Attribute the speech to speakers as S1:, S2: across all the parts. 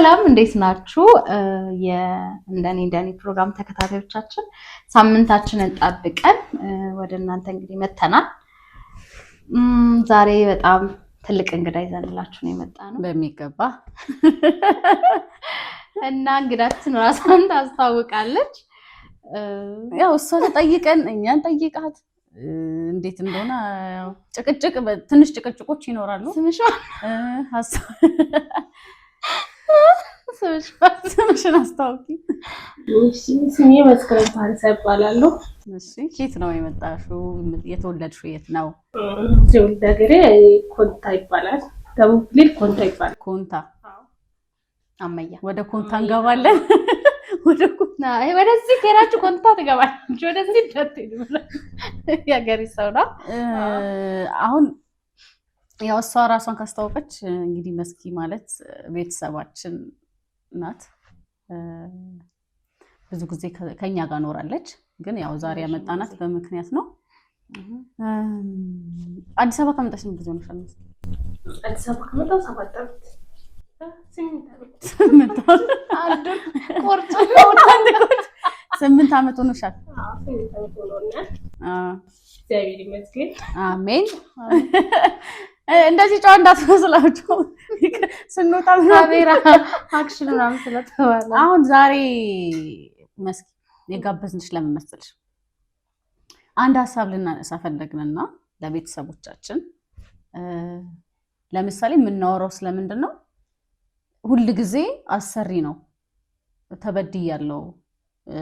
S1: ሰላም እንዴት ናችሁ? እንደኔ ፕሮግራም ተከታታዮቻችን ሳምንታችንን ጠብቀን ወደ እናንተ እንግዲህ መተናል። ዛሬ በጣም ትልቅ እንግዳ ይዘንላችሁ ነው የመጣነው።
S2: በሚገባ
S1: እና እንግዳችን ራሷን ታስተዋውቃለች።
S2: ያው እሷ ተጠይቀን እኛን ጠይቃት እንዴት እንደሆነ ትንሽ ጭቅጭቆች ይኖራሉ። ስምሽን አስታውቂ።
S3: ስሜ መስከረም ታሪሳ ይባላል።
S2: እሺ፣ የት ነው የመጣሽው? የተወለድሽው የት ነው?
S3: ትውልድ ሀገሬ ኮንታ ይባላል። ደቡብ ክልል ኮንታ ይባላል።
S2: ኮንታ
S1: አመያ።
S2: ወደ ኮንታ እንገባለን።
S1: ወደዚህ ከሄዳችሁ ኮንታ ትገባለች። ወደዚህ እንዳትሄዱ የሀገሬ ሰው ነው።
S2: አሁን ያው እሷ ራሷን ካስተዋወቀች እንግዲህ መስኪ ማለት ቤተሰባችን ናት። ብዙ ጊዜ ከኛ ጋር ኖራለች፣ ግን ያው ዛሬ ያመጣናት በምክንያት ነው። አዲስ አበባ ከመጣሽ ምን ጊዜ ሆነሻል?
S3: አዲስ አበባ ከመጣሁ 7 ዓመት።
S2: 8 ዓመት ሆኖሻል?
S3: እግዚአብሔር ይመስገን።
S2: አሜን። እንደዚህ ጨዋ እንዳትመስላችሁ ስንወጣ
S1: ካሜራ አክሽን ምናምን ስለተባለ
S2: አሁን ዛሬ መስኪ የጋበዝንሽ ለምን መሰልሽ? አንድ ሀሳብ ልናነሳ ፈለግንና ለቤተሰቦቻችን ለምሳሌ የምናወራው ስለምንድን ነው? ሁል ጊዜ አሰሪ ነው ተበድያለሁ፣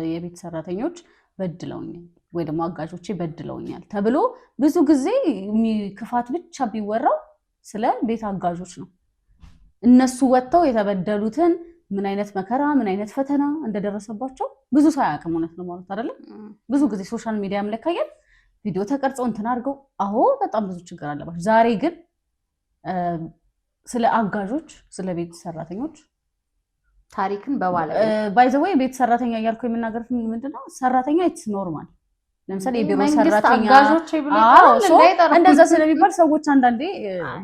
S2: የቤት ሰራተኞች በድለውኛል ወይ ደግሞ አጋዦቼ በድለውኛል ተብሎ ብዙ ጊዜ ክፋት ብቻ ቢወራው ስለ ቤት አጋዦች ነው። እነሱ ወጥተው የተበደሉትን ምን አይነት መከራ ምን አይነት ፈተና እንደደረሰባቸው ብዙ ሰው አያውቅም። እውነት ነው ማለት አይደለም። ብዙ ጊዜ ሶሻል ሚዲያም ላይ ካየን ቪዲዮ ተቀርጸው እንትን አድርገው በጣም ብዙ ችግር አለባቸው። ዛሬ ግን ስለ አጋዦች ስለ ቤት ሰራተኞች
S1: ታሪክን በባለቤት
S2: ባይ ዘ ወይ ቤት ሰራተኛ እያልኩ የምናገር ምንድነው ሰራተኛ ኢትስ ኖርማል። ለምሳሌ የቢሮ ሰራተኛ እንደዛ ስለሚባል ሰዎች አንዳንዴ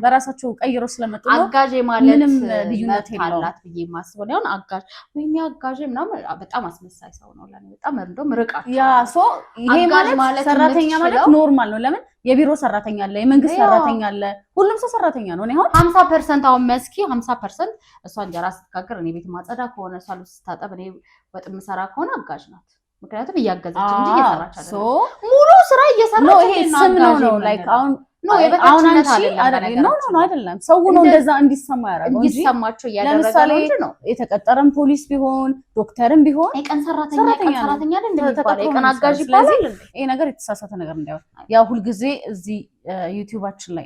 S2: በራሳቸው ቀይረው ስለመጡ ነው
S1: አጋዥ ማለት
S2: ምንም ልዩነት የለውም
S1: ብዬ የማስበው ነው። አጋዥ ወይኔ አጋዥ ምናምን በጣም አስመሳይ ሰው ነው ለኔ። በጣም እንደውም ርቃቸው
S2: ይሄ ማለት ሰራተኛ ማለት ኖርማል ነው። ለምን የቢሮ ሰራተኛ አለ፣ የመንግስት ሰራተኛ አለ፣ ሁሉም ሰው ሰራተኛ ነው። እኔ አሁን
S1: 50% አሁን መስኪ 50% እሷ እንጀራ ስትጋግር እኔ ቤት ማጸዳ ከሆነ እሷ ልብስ ስታጠብ እኔ ወጥ የምሰራ ከሆነ አጋዥ ናት። ምክንያቱም እያገዘች እንጂ እየሰራች አይደለም። ሙሉ ስራ እየሰራች
S2: ነው። ይሄ ስም ነው ላይክ አሁን አይደለም ሰው ነው እንደዛ እንዲሰማ ያደረገው እንጂ
S1: እንዲሰማቸው ያደረገው ነው።
S2: የተቀጠረም ፖሊስ ቢሆን ዶክተርም ቢሆን
S1: የቀን ሰራተኛ አይደል እንደሚባለው የቀን አጋዥ ይባላል።
S2: ይሄ ነገር የተሳሳተ ነገር እንዳይሆን ያው ሁሉ ጊዜ እዚህ ዩቲዩባችን ላይ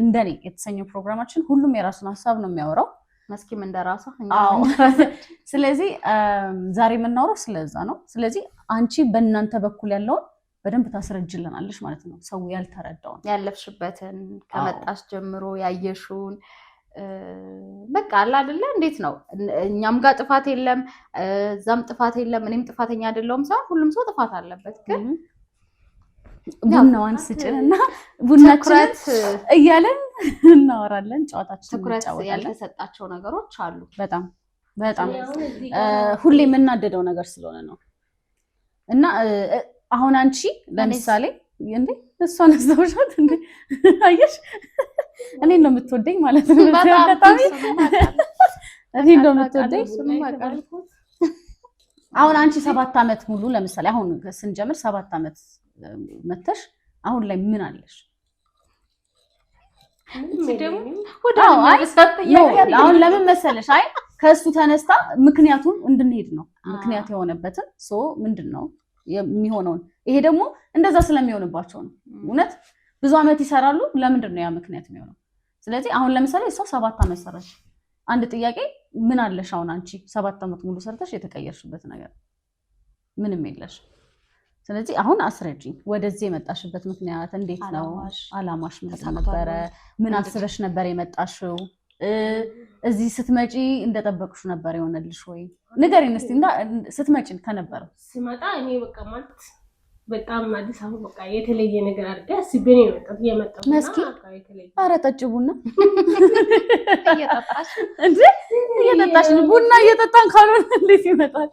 S2: እንደኔ የተሰኘው ፕሮግራማችን ሁሉም የራሱን ሐሳብ ነው የሚያወራው።
S1: መስኪም እንደራሷ
S2: ስለዚህ ዛሬ የምናወራው ስለዛ ነው። ስለዚህ አንቺ በእናንተ በኩል ያለውን በደንብ ታስረጅልናለሽ ማለት ነው። ሰው ያልተረዳውን
S1: ያለፍሽበትን ከመጣሽ ጀምሮ ያየሽውን በቃ አለ አይደለ? እንዴት ነው እኛም ጋር ጥፋት የለም እዛም ጥፋት የለም እኔም ጥፋተኛ አይደለሁም። ሰው ሁሉም ሰው ጥፋት አለበት። ግን
S2: ቡናዋን ስጭንና ቡናችንን እያለን እናወራለን። ጨዋታችንን እንጫወታለን።
S1: ያልተሰጣቸው ነገሮች አሉ።
S2: በጣም ሁሌ የምናደደው ነገር ስለሆነ ነው። እና አሁን አንቺ ለምሳሌ እንዴ እሷን አስተውሻት እንዴ አየሽ እኔን ነው የምትወደኝ ማለት ነው። በጣም እኔን ነው የምትወደኝ። አሁን አንቺ 7 ዓመት ሙሉ ለምሳሌ አሁን ስንጀምር 7 ዓመት መተሽ አሁን ላይ ምን አለሽ? አሁን ለምን መሰለሽ ከእሱ ተነስታ ምክንያቱም እንድንሄድ ነው ምክንያት የሆነበትን ምንድነው የሚሆነውን ይሄ ደግሞ እንደዛ ስለሚሆንባቸው ነው። እውነት ብዙ ዓመት ይሰራሉ። ለምንድን ነው ያ ምክንያት የሚሆነው? ስለዚህ አሁን ለምሳሌ እሷ 7 ዓመት ሰራች። አንድ ጥያቄ ምን አለሽ? አሁን አንቺ 7 ዓመት ሙሉ ሰርተሽ የተቀየርሽበት ነገር ምንም የለሽ። ስለዚህ አሁን አስረጂኝ፣ ወደዚህ የመጣሽበት ምክንያት እንዴት ነው? አላማሽ ምን ነበረ? ምን አስበሽ ነበር የመጣሽው? እዚህ ስትመጪ እንደጠበቅሽ ነበር የሆነልሽ ወይ? ንገሪኝ እስቲ ስትመጪ ከነበረው።
S3: ስመጣ እኔ በቃ ማለት በጣም አዲስ አበባ በቃ የተለየ ነገር አድርጋ አስቤ ነው የመጣሁት
S2: መስኪ ኧረ ጠጪ ቡና
S1: እየጠጣሽ
S2: ነው ቡና እየጠጣን ካልሆነ እንዴት ይመጣል?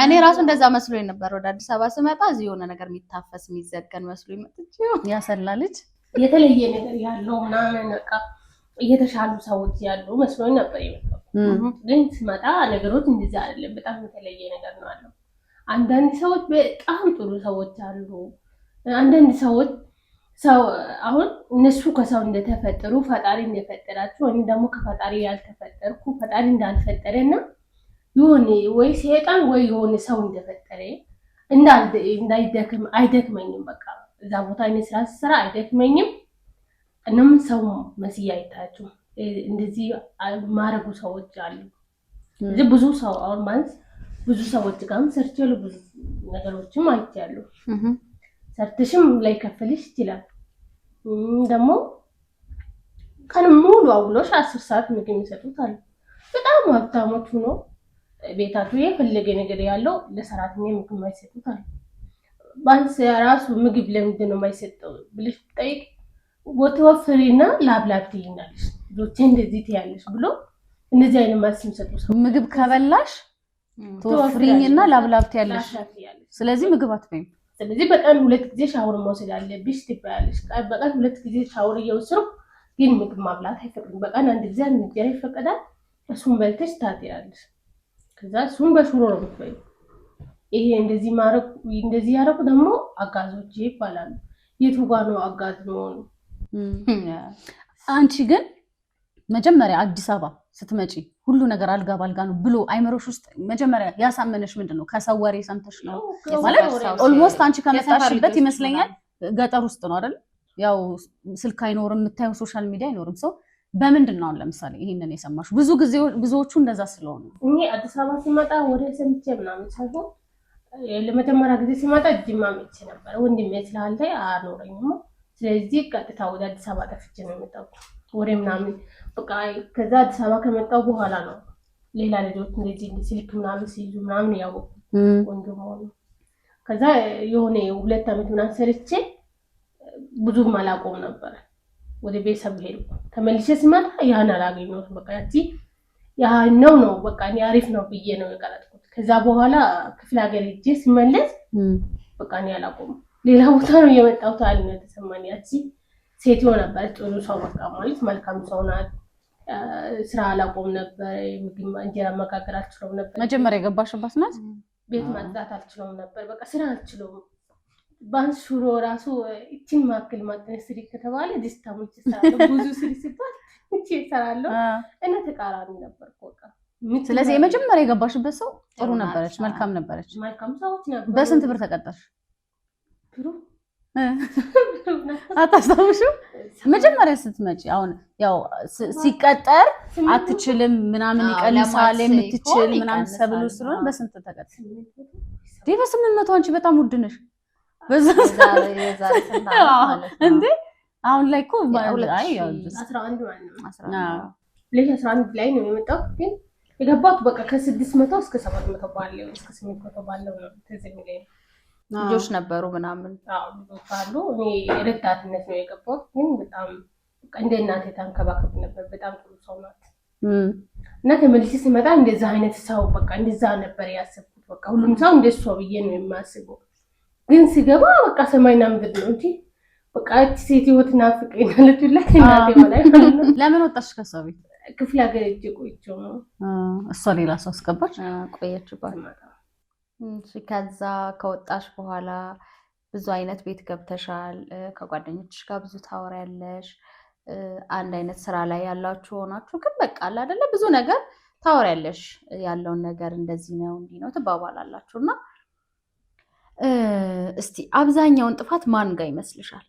S1: እኔ ራሱ እንደዛ መስሎኝ ነበር ወደ አዲስ አበባ ስመጣ እዚህ የሆነ ነገር የሚታፈስ የሚዘገን መስሎኝ መጥቼው
S2: ያሰላልች
S3: የተለየ ነገር ያለው ምናምን በቃ እየተሻሉ ሰዎች ያሉ መስሎኝ ነበር የመጣሁት። ግን ስመጣ ነገሮች እንደዛ አይደለም። በጣም የተለየ ነገር ነው ያለው። አንዳንድ ሰዎች በጣም ጥሩ ሰዎች አሉ። አንዳንድ ሰዎች ሰው አሁን እነሱ ከሰው እንደተፈጠሩ ፈጣሪ እንደፈጠራቸው ወይም ደግሞ ከፈጣሪ ያልተፈጠርኩ ፈጣሪ እንዳልፈጠረና ይሁን ወይ ሰይጣን ወይ የሆነ ሰው እንደፈጠረ እንዳይደክም አይደክመኝም። በቃ እዛ ቦታ እኔ ስራ አይደክመኝም። እነም ሰው መስያ አይታችሁ እንደዚህ ማረጉ ሰዎች አሉ። ብዙ ሰው አሁን ማለት ብዙ ሰዎች ጋርም ሰርቼሉ ብዙ ነገሮችም አይቻለሁ። ሰርተሽም ላይ ከፈልሽ ይችላል። ደግሞ ቀን ሙሉ አውሎሽ 10 ሰዓት ምግብ የሚሰጡት አሉ። በጣም ሀብታሞች ሆኖ ቤታቱ የፈለገ ነገር ያለው ለሰራተኛ ምግብ የማይሰጡት አሉ። ባንስ ራሱ ምግብ ለምንድን ነው የማይሰጠው ብለሽ ጠይቅ ወተወፍሪና ላብላብት ይናልሽ ዶቼ እንደዚህ ትያለሽ ብሎ እነዚህ አይነት ማስም የሚሰጡ ሰው
S2: ምግብ ከበላሽ ተወፍሪኝና ላብላብት ያለሽ ስለዚህ ምግብ አትበይም።
S3: ስለዚህ በቀን 2 ጊዜ ሻወር መውሰድ አለብሽ ትባያለሽ። በቀን 2 ጊዜ ሻወር እየወሰድኩ ግን ምግብ ማብላት አይፈቅድም። በቀን አንድ ጊዜ እንጀራ ይፈቀዳል። እሱን በልተሽ ታጥያለሽ። ከዛ እሱን በሽሮ ነው የምትበይው። ይሄ እንደዚህ ያደረጉ ደግሞ አጋዞች ይባላሉ። የቱ ጋር ነው አጋዝ ነው?
S2: አንቺ ግን መጀመሪያ አዲስ አበባ ስትመጪ ሁሉ ነገር አልጋ ባልጋ ነው ብሎ አይመሮሽ ውስጥ መጀመሪያ ያሳመነሽ ምንድነው? ከሰው ወሬ ሰምተሽ ነው ማለት ኦልሞስት አንቺ ከመጣሽበት ይመስለኛል ገጠር ውስጥ ነው አይደል? ያው ስልክ አይኖርም፣ የምታየው ሶሻል ሚዲያ አይኖርም። ሰው በምንድነው አሁን ለምሳሌ ይሄንን የሰማሽ? ብዙዎቹ እንደዛ ስለሆነ
S3: እኔ አዲስ አበባ ሲመጣ ወሬ ሰምቼ ምናምን ሳይሆን ለመጀመሪያ ጊዜ ሲመጣ ጅማ መጥቼ ነበር። ወንድሜ ስላለ አኖረኝም። ስለዚህ ቀጥታ ወደ አዲስ አበባ ጠፍቼ ነው የመጣሁት። ወሬ ምናምን በቃ ከዛ አዲስ አበባ ከመጣሁ በኋላ ነው ሌላ ልጆች እንደዚህ ስልክ ምናምን ሲይዙ ምናምን ያወቁ ወንድም ሆነ። ከዛ የሆነ 2 ዓመት ምናምን ሰርቼ ብዙም አላቆም ነበር። ወደ ቤተሰብ ሄድኩ። ተመልሼ ስመጣ ያን አላገኘሁትም። በቃ ያ ነው በቃ እኔ አሪፍ ነው ብዬ ነው የቀረጥኩት። ከዛ በኋላ ክፍለ ሀገር ሄጄ ስመለስ በቃ እኔ አላቆም ሌላ ቦታ ነው የመጣሁት አለ ነው ተሰማኝ። ሴት ሆነ ነበር ጥሩ ሰው በቃ ማለት መልካም ሰው ናት። ስራ አላቆም ነበር። ምግብ እንጀራ መጋገር አልችልም ነበር።
S2: መጀመሪያ የገባሽባት ናት።
S3: ቤት ማጽዳት አልችልም ነበር። በቃ ስራ አልችልም። ባንስ ሹሮ ራሱ እቺን ማክል ማጥነስ ስሪ ከተባለ ዲስታሙች ሰራለው ብዙ ስሪ ሲባል እቺ ሰራለው እና ተቃራኒ ነበር በቃ።
S2: ስለዚህ የመጀመሪያ የገባሽበት ሰው ጥሩ ነበረች፣ መልካም ነበረች።
S3: መልካም ሰዎች ነበር።
S2: በስንት ብር ተቀጣሽ?
S3: ብሩ
S2: አታስታውሽው? መጀመሪያ ስትመጪ አሁን ያው ሲቀጠር አትችልም ምናምን ይቀንሳል የምትችል ምናምን ሰብሉ ስለሆነ በስንት ተቀጣሽ? በ800 አንቺ በጣም ውድ ነሽ። እንዴ አሁን ላይ እኮ አይ ያው
S3: 11 ላይ ነው የመጣው። ግን የገባሁት በቃ ከ600 እስከ 700 ባለው እስከ 800 ባለው ነው ተዘግይቶ
S1: ልጆች ነበሩ ምናምን
S3: ልጆች አሉ። እኔ ረዳትነት ነው የገባሁት። ግን በጣም እንደ እናቴ ታንከባከብ ነበር። በጣም ጥሩ ሰው ናት። እና ተመልሼ ስመጣ እንደዛ አይነት ሰው በቃ እንደዛ ነበር ያሰብኩት። በቃ ሁሉም ሰው እንደሷ ብዬ ነው የማስበው። ግን ሲገባ በቃ ሰማይና ምድር ነው እንጂ በቃ እቺ ሴት ህይወት ናፍቀኛለች ሁላ እናቴ ማለት ነው።
S2: ለምን ወጣሽ ከሷ ቤት?
S3: ክፍለ ሀገር እጅ ቆይቼው ነው።
S2: እሷ ሌላ ሰው አስገባች
S1: ቆየችባት። ከዛ ከወጣሽ በኋላ ብዙ አይነት ቤት ገብተሻል። ከጓደኞችሽ ጋር ብዙ ታወሪያለሽ። አንድ አይነት ስራ ላይ ያላችሁ ሆናችሁ ግን በቃ አለ አይደለ ብዙ ነገር ታወሪያለሽ። ያለውን ነገር እንደዚህ ነው እንዲህ ነው ትባባላላችሁና እስቲ አብዛኛውን ጥፋት ማን ጋር ይመስልሻል?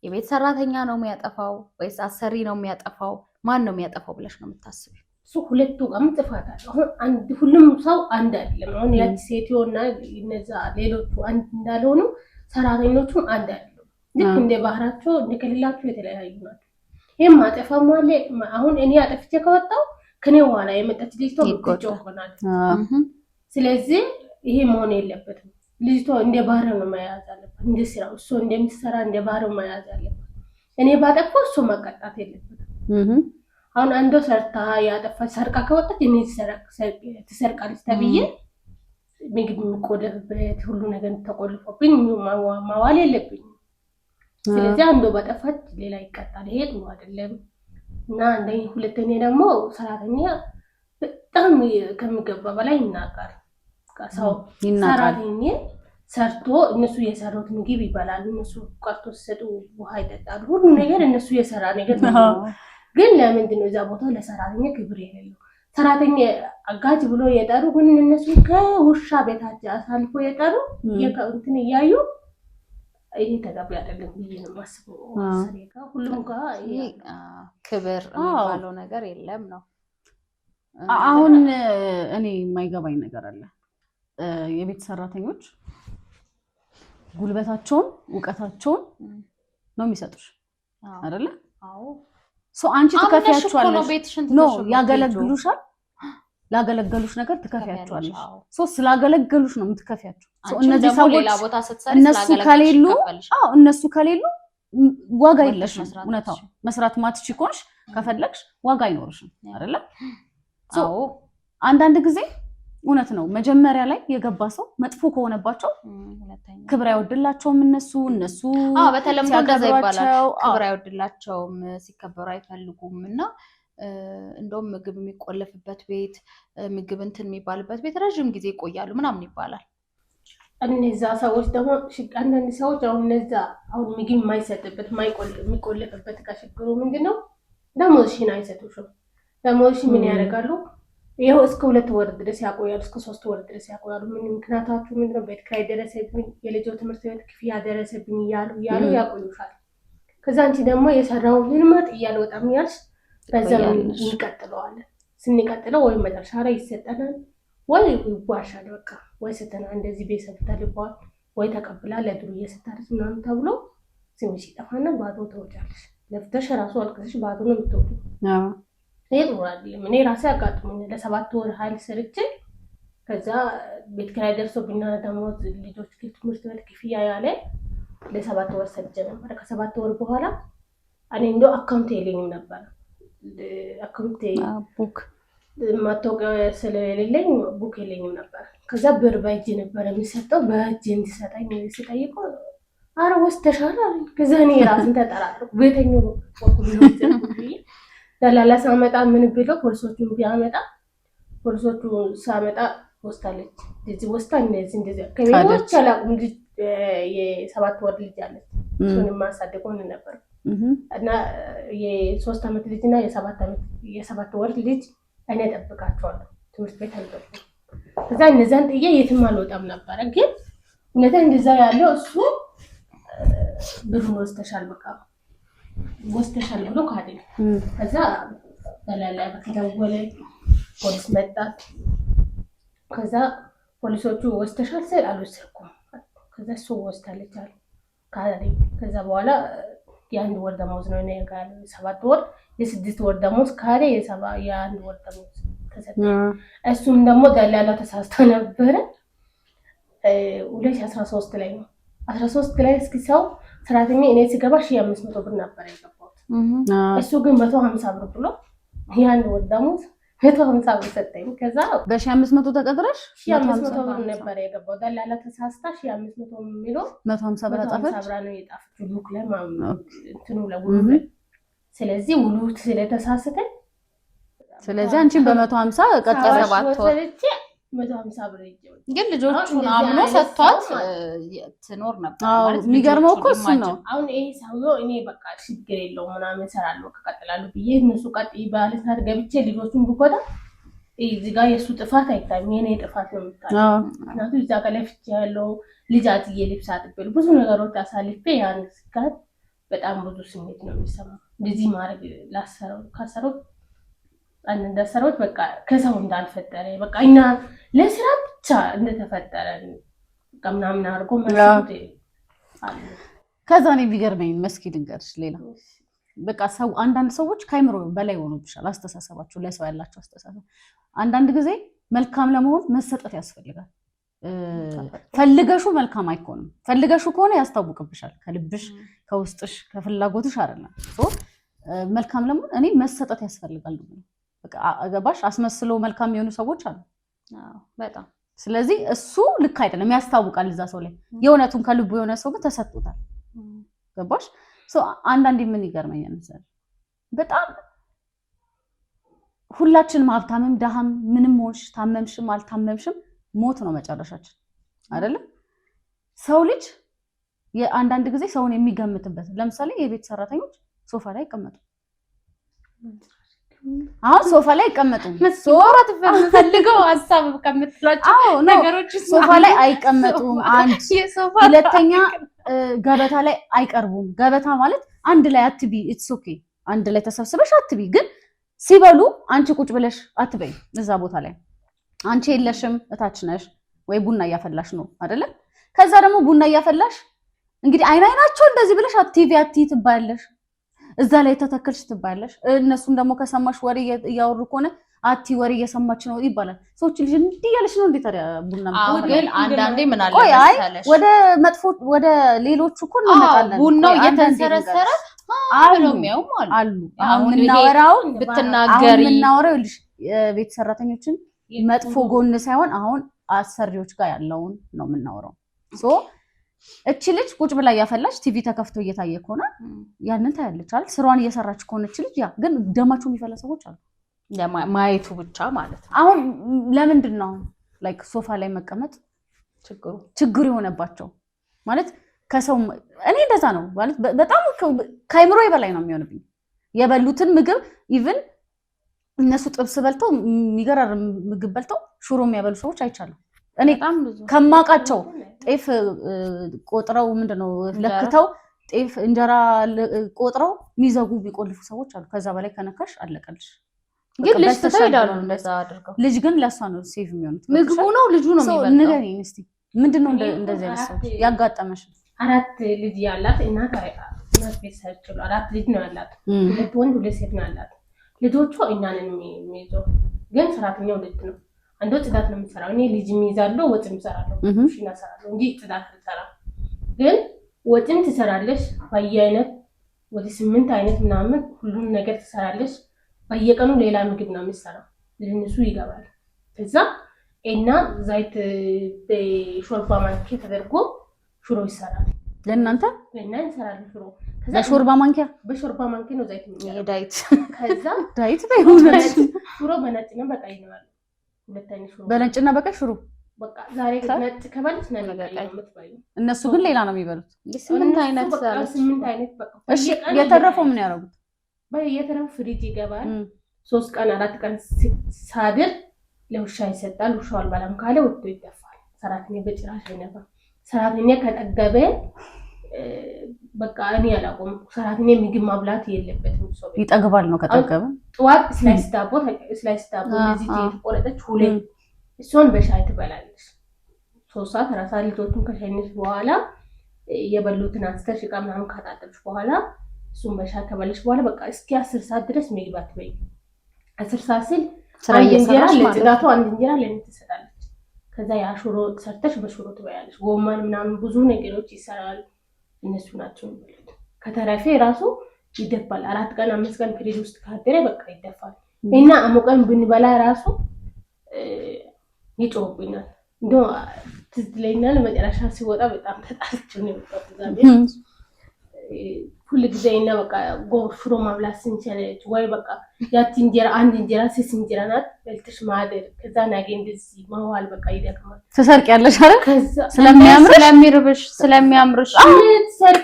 S1: የቤት ሰራተኛ ነው የሚያጠፋው ወይስ አሰሪ ነው የሚያጠፋው? ማን ነው የሚያጠፋው ብለሽ ነው የምታስቢው?
S3: እሱ ሁለቱ ጋርም ጥፋት አለ። አሁን ሁሉም ሰው አንድ አይደለም። አሁን ያቺ ሴትዮና እነዛ ሌሎቹ አንድ እንዳልሆኑ ሰራተኞቹም አንድ አይደለም። ልክ እንደ ባህራቸው እንደ ክልላቸው የተለያዩ ናቸው። ይሄም አጠፋም አለ። አሁን እኔ አጠፍቼ ከወጣው ከኔ በኋላ የመጣች ልጅ ተወጥቶ ይሆናል። ስለዚህ ይሄ መሆን የለበትም። ልጅቷ እንደ ባህር ነው መያዝ አለበት። እንደ ስራው እሱ እንደሚሰራ እንደ ባህር መያዝ አለበት። እኔ ባጠፋው እሱ መቀጣት የለበትም። አሁን አንዷ ሰርታ ያጠፋች ሰርቃ ከወጣች እኔ ትሰርቃለች ተብዬ ምግብ የሚቆለፍበት ሁሉ ነገር ተቆልፎብኝ ማዋል የለብኝም። ስለዚህ አንዱ ባጠፋች ሌላ ይቀጣል። ይሄ ጥሩ አይደለም እና ሁለተኛ ደግሞ ሰራተኛ በጣም ከሚገባ በላይ ይናቃል። ሰው ሰራተኛ ሰርቶ እነሱ የሰሩት ምግብ ይበላሉ። እነሱ ቀርቶ ሲሰጡ ውሃ ይጠጣሉ። ሁሉ ነገር እነሱ የሰራ ነገር ነው። ግን ለምንድን ነው እዛ ቦታ ለሰራተኛ ክብር የሌለው? ሰራተኛ አጋጭ ብሎ የጠሩ ግን እነሱ ከውሻ ቤታቸው አሳልፎ የጠሩ እንትን እያዩ ይሄ ተገቢ አይደለም ብዬ ነው የማስበው። ሁሉም ጋር
S1: ክብር የሚባለው ነገር የለም ነው።
S2: አሁን እኔ የማይገባኝ ነገር አለ። የቤት ሰራተኞች ጉልበታቸውን እውቀታቸውን ነው የሚሰጡሽ አይደለ?
S1: አዎ።
S2: አንቺ ትከፍያቸዋለሽ ነው ያገለግሉሻል። ላገለገሉሽ ነገር ትከፍያቸዋለሽ። ስላገለገሉሽ ነው የምትከፍያቸው። እነዚህ ሰዎች እነሱ ከሌሉ ዋጋ የለሽም። እውነታው መስራት ማትችይ ከሆንሽ ከፈለግሽ ዋጋ አይኖርሽም አይደለ? አዎ። አንዳንድ ጊዜ እውነት ነው መጀመሪያ ላይ የገባ ሰው መጥፎ ከሆነባቸው ክብር አይወድላቸውም። እነሱ
S1: በተለምዶ እንደዛ ይባላል። ክብር አይወድላቸውም፣ ሲከበሩ አይፈልጉም። እና እንደውም ምግብ የሚቆለፍበት ቤት ምግብ እንትን የሚባልበት ቤት ረጅም ጊዜ ይቆያሉ ምናምን ይባላል።
S3: እነዛ ሰዎች ደግሞ አንዳንድ ሰዎች አሁን ምግብ የማይሰጥበት የሚቆለፍበት ከችግሩ ምንድነው? ደሞዝሽን አይሰጡሽም። ደሞዝሽ ምን ያደርጋሉ? ይኸው እስከ 2 ወር ድረስ ያቆያሉ፣ እስከ 3 ወር ድረስ ያቆያሉ። ምክንያታችሁ ምንድነው? ቤት ኪራይ ደረሰብኝ፣ የልጆ ትምህርት ቤት ክፍያ ደረሰብኝ እያሉ ያቆዩሻል። ከዛ አንቺ ደግሞ የሰራው ልማት እያልወጣም ያልሽ በዛ እንቀጥለዋለን። ስንቀጥለው ወይ መጨረሻ ላይ ይሰጠናል ወይ ይዋሻል። በቃ ወይ ስተና እንደዚህ ቤተሰብ ተልቧል ወይ ተቀብላ ለዱርዬ ስታርስ ምናምን ተብሎ ስምሽ ይጠፋና ባዶ ተወጫለሽ። ለፍተሽ ራሱ አልቅሰሽ ባዶ ነው የምትወጡ። ይሄ ጥሩ አይደለም። እኔ ራሴ አጋጥሞኛል። ለ7 ወር ኃይል ሰርቼ ከዛ ቤት ኪራይ ደርሶብኝ ደግሞ ልጆች ትምህርት ቤት ክፍያ ያለ ለ7 ወር ሰርቼ ነበር። ከ7 ወር በኋላ እኔ እንደው አካውንት የለኝም ነበር። አካውንት
S1: ቡክ
S3: ማታወቂያ ስለሌለኝ ቡክ የለኝም ነበር። ከዛ ብር በእጅ ነበር የሚሰጠው። በእጅ እንዲሰጠኝ ሲጠይቀው አረ ወስደሻል አለኝ። ከዛ እኔ ራሴን ተጠራጠርኩ። ቤተኛው ደላላ ሳመጣ ምን ብሎ ፖሊሶቹን ቢያመጣ ፖሊሶቹ ሳመጣ ወስታለች። እዚህ ወስታ እንደዚህ ከቤቶች አላቁም። የ7 ወር ልጅ አለች። እሱንም ማሳደጎን ነበር እና የ3 ዓመት ልጅና የ7 ወር ልጅ እኔ እጠብቃቸዋለሁ። ትምህርት ቤት አልገቡም። ከዛ እነዛን ጥዬ የትም አልወጣም ነበረ። ግን እውነታ እንደዛ ያለው እሱ ብሩን ወስደሻል በቃ ወስደሻል ብሎ ካደኝ። ከዛ ደላላ ከተደወለ ፖሊስ መጣ። ከዛ ፖሊሶቹ ወስደሻል ስል አልወሰድኩም። ከዛ እሱ ወስዳለች አሉ ካደኝ። ከዛ በኋላ የ1 ወር ደሞዝ ነው እኔ ጋር 7 ወር የ6 ወር ደሞዝ ካለ የ1 ወር ደሞዝ ተሰጠ። እሱም ደግሞ ደላላ ተሳስቶ ነበረ። 2013 ላይ ነው 13 ላይ እስኪ ሰው ሰራተኛ እኔ ሲገባ 1500 ብር ነበር የገባሁት። እሱ ግን 150 ብር ብሎ ያን ወር ደሞዝ 150 ብር ሰጠኝ። ከዛ
S2: በ1500 ተቀጥረሽ
S3: 1500 ብር ነበር የገባው። ደላላ ተሳስታ 1500 የሚለው
S2: 150 ብር አጣፈች።
S3: 150 ብር ነው የጣፈችው ሉክ ላይ እንትኑ ለውሉ። ስለዚህ ውሉ ስለተሳሰተ
S2: ስለዚህ አንቺን በ150 ቀጠረባት ወር
S3: 150 ብር ይጀምር።
S1: ግን ልጆቹን አምኖ ሰጥቷት ትኖር ነበር ማለት ነው።
S2: የሚገርመው እኮ እሱ ነው።
S3: አሁን ይሄ ሰውዬው እኔ በቃ ችግር የለውም ምናምን እሰራለሁ ከቀጥላለሁ ብዬ እነሱ ቀጥይ ባለሰዓት ገብቼ ልጆቹን ብጎዳ እዚህ ጋር የእሱ ጥፋት አይታይም፣ የኔ ጥፋት ነው የምታየው። ምክንያቱም እዛ ጋር ለፍቼ ያለው ልጅ አጥዬ ልብስ አጥቤ ብዙ ነገሮች አሳልፌ ያን ስጋት በጣም ብዙ ስሜት ነው የሚሰማው። እንደዚህ ማድረግ ካሰረው እንደሰሩት በቃ ከሰው እንዳልፈጠረ በቃ እኛ ለስራ ብቻ እንደተፈጠረ ምናምን አድርጎ ማለት አለ።
S2: ከዛ እኔ ቢገርመኝ መስኪ ልንገርሽ ሌላ በቃ ሰው አንዳንድ ሰዎች ከአይምሮ በላይ ሆኖብሻል አስተሳሰባቸው፣ ለሰው ያላቸው አስተሳሰብ። አንዳንድ ጊዜ መልካም ለመሆን መሰጠት ያስፈልጋል። ፈልገሹ መልካም አይኮንም ፈልገሹ ከሆነ ያስታውቅብሻል ከልብሽ ከውስጥሽ ከፍላጎትሽ አይደለም መልካም ለምን እኔ መሰጠት ያስፈልጋል በቃ አገባሽ አስመስሎ መልካም የሆኑ ሰዎች አሉ
S1: በጣም
S2: ስለዚህ እሱ ልክ አይደለም ያስታውቃል እዛ ሰው ላይ የእውነቱን ከልቡ የሆነ ሰው ግን ተሰጥቷል ገባሽ አንዳንዴ ምን ይገርመኛል መሰለኝ በጣም ሁላችንም ሀብታምም ደሃም ምንም ሆንሽ ታመምሽም አልታመምሽም ሞት ነው መጨረሻችን አይደለም ሰው ልጅ የአንዳንድ ጊዜ ሰውን የሚገምትበት ለምሳሌ የቤት ሰራተኞች ሶፋ ላይ ይቀመጡ ሶፋ ላይ ይቀመጡ
S1: ሶራት ፈልገው ሐሳብ ከምትላቸው ነገሮች
S2: ሶፋ ላይ አይቀመጡም አንድ ሁለተኛ ገበታ ላይ አይቀርቡም ገበታ ማለት አንድ ላይ አትቢ ኢትስ ኦኬ አንድ ላይ ተሰብስበሽ አትቢ ግን ሲበሉ አንቺ ቁጭ ብለሽ አትበይ እዛ ቦታ ላይ አንቺ የለሽም እታች ነሽ ወይ ቡና ያፈላሽ ነው አይደለ ከዛ ደግሞ ቡና ያፈላሽ እንግዲህ አይናቸው እንደዚህ ብለሽ ቲቪ አትይ ትባያለሽ እዛ ላይ ተተክልሽ ትባያለሽ እነሱም ደግሞ ከሰማሽ ወሬ ያወሩ ከሆነ አቲ ወሬ እየሰማች ነው ይባላል ሰዎች ልጅ እንዲህ ያለሽ ነው እንዴ ታዲያ ቡና
S1: ግን አንዳንዴ ምን አለ መሰለሽ
S2: ወደ መጥፎ ወደ ሌሎቹ እኮ እንመጣለን
S1: ቡናው እየተንሰረሰረ አሉሚያው አሉ
S2: አሁን እናወራው
S1: ብትናገሪ
S2: እናወራው ልጅ ቤት ሰራተኞችን መጥፎ ጎን ሳይሆን አሁን አሰሪዎች ጋር ያለውን ነው የምናወራው ሶ እቺ ልጅ ቁጭ ብላ ያፈላሽ ቲቪ ተከፍቶ እየታየ ከሆነ ያንን ታያለች አይደል ስሯን እየሰራች ከሆነች ልጅ ያ ግን ደማቸው የሚፈላ ሰዎች አሉ
S1: ማየቱ ብቻ ማለት ነው
S2: አሁን ለምንድን ነው ላይክ ሶፋ ላይ መቀመጥ ችግሩ የሆነባቸው ማለት ከሰው እኔ እንደዛ ነው ማለት በጣም ከአይምሮ በላይ ነው የሚሆንብኝ የበሉትን ምግብ ኢቭን እነሱ ጥብስ በልተው የሚገራርም ምግብ በልተው ሽሮ የሚያበሉ ሰዎች አይቻሉ እኔ ከማቃቸው ጤፍ ቆጥረው ምንድነው ለክተው ጤፍ እንጀራ ቆጥረው ሚዘጉ ቢቆልፉ ሰዎች አሉ ከዛ በላይ ከነካሽ አለቀልሽ
S1: ግን ልጅ ተይዳሉ እንደዛ አድርገው
S2: ልጅ ግን ለሷ ነው ሴቭ የሚሆኑት
S1: ምግቡ ነው ልጁ ነው የሚበላው
S2: ንገሪኝ እስቲ ምንድነው እንደዚህ ያለው ያጋጠመሽ
S3: አራት ልጅ ያላት እናት ቤት ሰርችሉ አራት ልጅ ነው ያላት ሁለት ወንድ ሁለት ሴት ነው ያላት ልጆቹ እኛንን የሚይዘው ግን ሰራተኛው ልጅ ነው አንዱ ጽዳት ነው የሚሰራው እኔ ልጅ የሚይዛለሁ ወጥም እሰራለሁ ሽና እሰራለሁ እንጂ ጽዳት አልሰራም ግን ወጥም ትሰራለሽ በየአይነት ወደ 8 አይነት ምናምን ሁሉን ነገር ትሰራለሽ በየቀኑ ሌላ ምግብ ነው የሚሰራው ለነሱ ይገባል ከዛ እና ዘይት በሾርባ ማንኪያ ተደርጎ ሽሮ ይሰራል
S2: ለእናንተ
S3: እንሰራለን ሽሮ
S2: በሾርባ ማንኪያ
S3: ነው ዘይት የሚያደርገው
S1: ዳይት
S3: ከዛ
S2: ዳይት በይሆነሽ
S3: ሽሮ በነጭ ነው በቀይ ነው ያለው ሁለት አይነት ሽሮ
S2: በነጭና በቀይ ሽሮ
S3: በቃ ዛሬ ነጭ ከበልሽ ነው የምትባዩ
S2: እነሱ ግን ሌላ ነው የሚበሉት
S1: 8 አይነት
S3: 8 አይነት በቃ
S2: እሺ የተረፈው ምን ያደርጉት
S3: በየተረፈው ፍሪጅ ይገባል 3 ቀን 4 ቀን ሳድር ለውሻ ይሰጣል ውሻው አልበላም ካለ ወጥቶ ይደፋል ሰራተኛ በጭራሽ አይነፋ ሰራተኛ ከጠገበ በቃ እኔ ያላቆም ሰራተኛ ምግብ ማብላት የለበትም ሰው
S2: ይጠግባል ነው ከጠገበ
S3: ጠዋት ስላይስ ዳቦ እዚህ ተቆረጠች ሁለት እሱን በሻይ ትበላለች 3 ሰዓት ራሳ ልጆቹን ከሸኝሽ በኋላ የበሉትን አንስተሽ ዕቃ ምናምን ካጣጠብሽ በኋላ እሱን በሻይ ከበለሽ በኋላ በቃ እስኪ 10 ሰዓት ድረስ ምግብ አትበይ 10 ሰዓት ሲል አንድ እንጀራ ለጽዳቱ አንድ እንጀራ ለምን ትሰጣለች ከዛ ያ ሽሮ ሰርተሽ በሽሮ ትበያለሽ ጎማን ምናምን ብዙ ነገሮች ይሰራሉ እነሱ ናቸው የሚበሉት ከተረፈ ራሱ ይደፋል 4 ቀን 5 ቀን ፍሪጅ ውስጥ ካደረ በቃ ይደፋል እና አሞቀን ብንበላ ራሱ ይጮህብናል እንደው ትዝለኛል መጨረሻ ሲወጣ በጣም ተጣልቼው ነው የወጣሁት ሁሉ ጊዜ እና በቃ ሽሮ ማብላት ስንችለች ወይ በቃ ያቺ እንጀራ አንድ እንጀራ ስስ እንጀራ ናት በልተሽ ማደር ከዛ ነገ እንደዚህ መዋል በቃ ይደክማል
S2: ትሰርቂያለሽ አይደል
S3: ከዛ
S1: ስለሚያምርሽ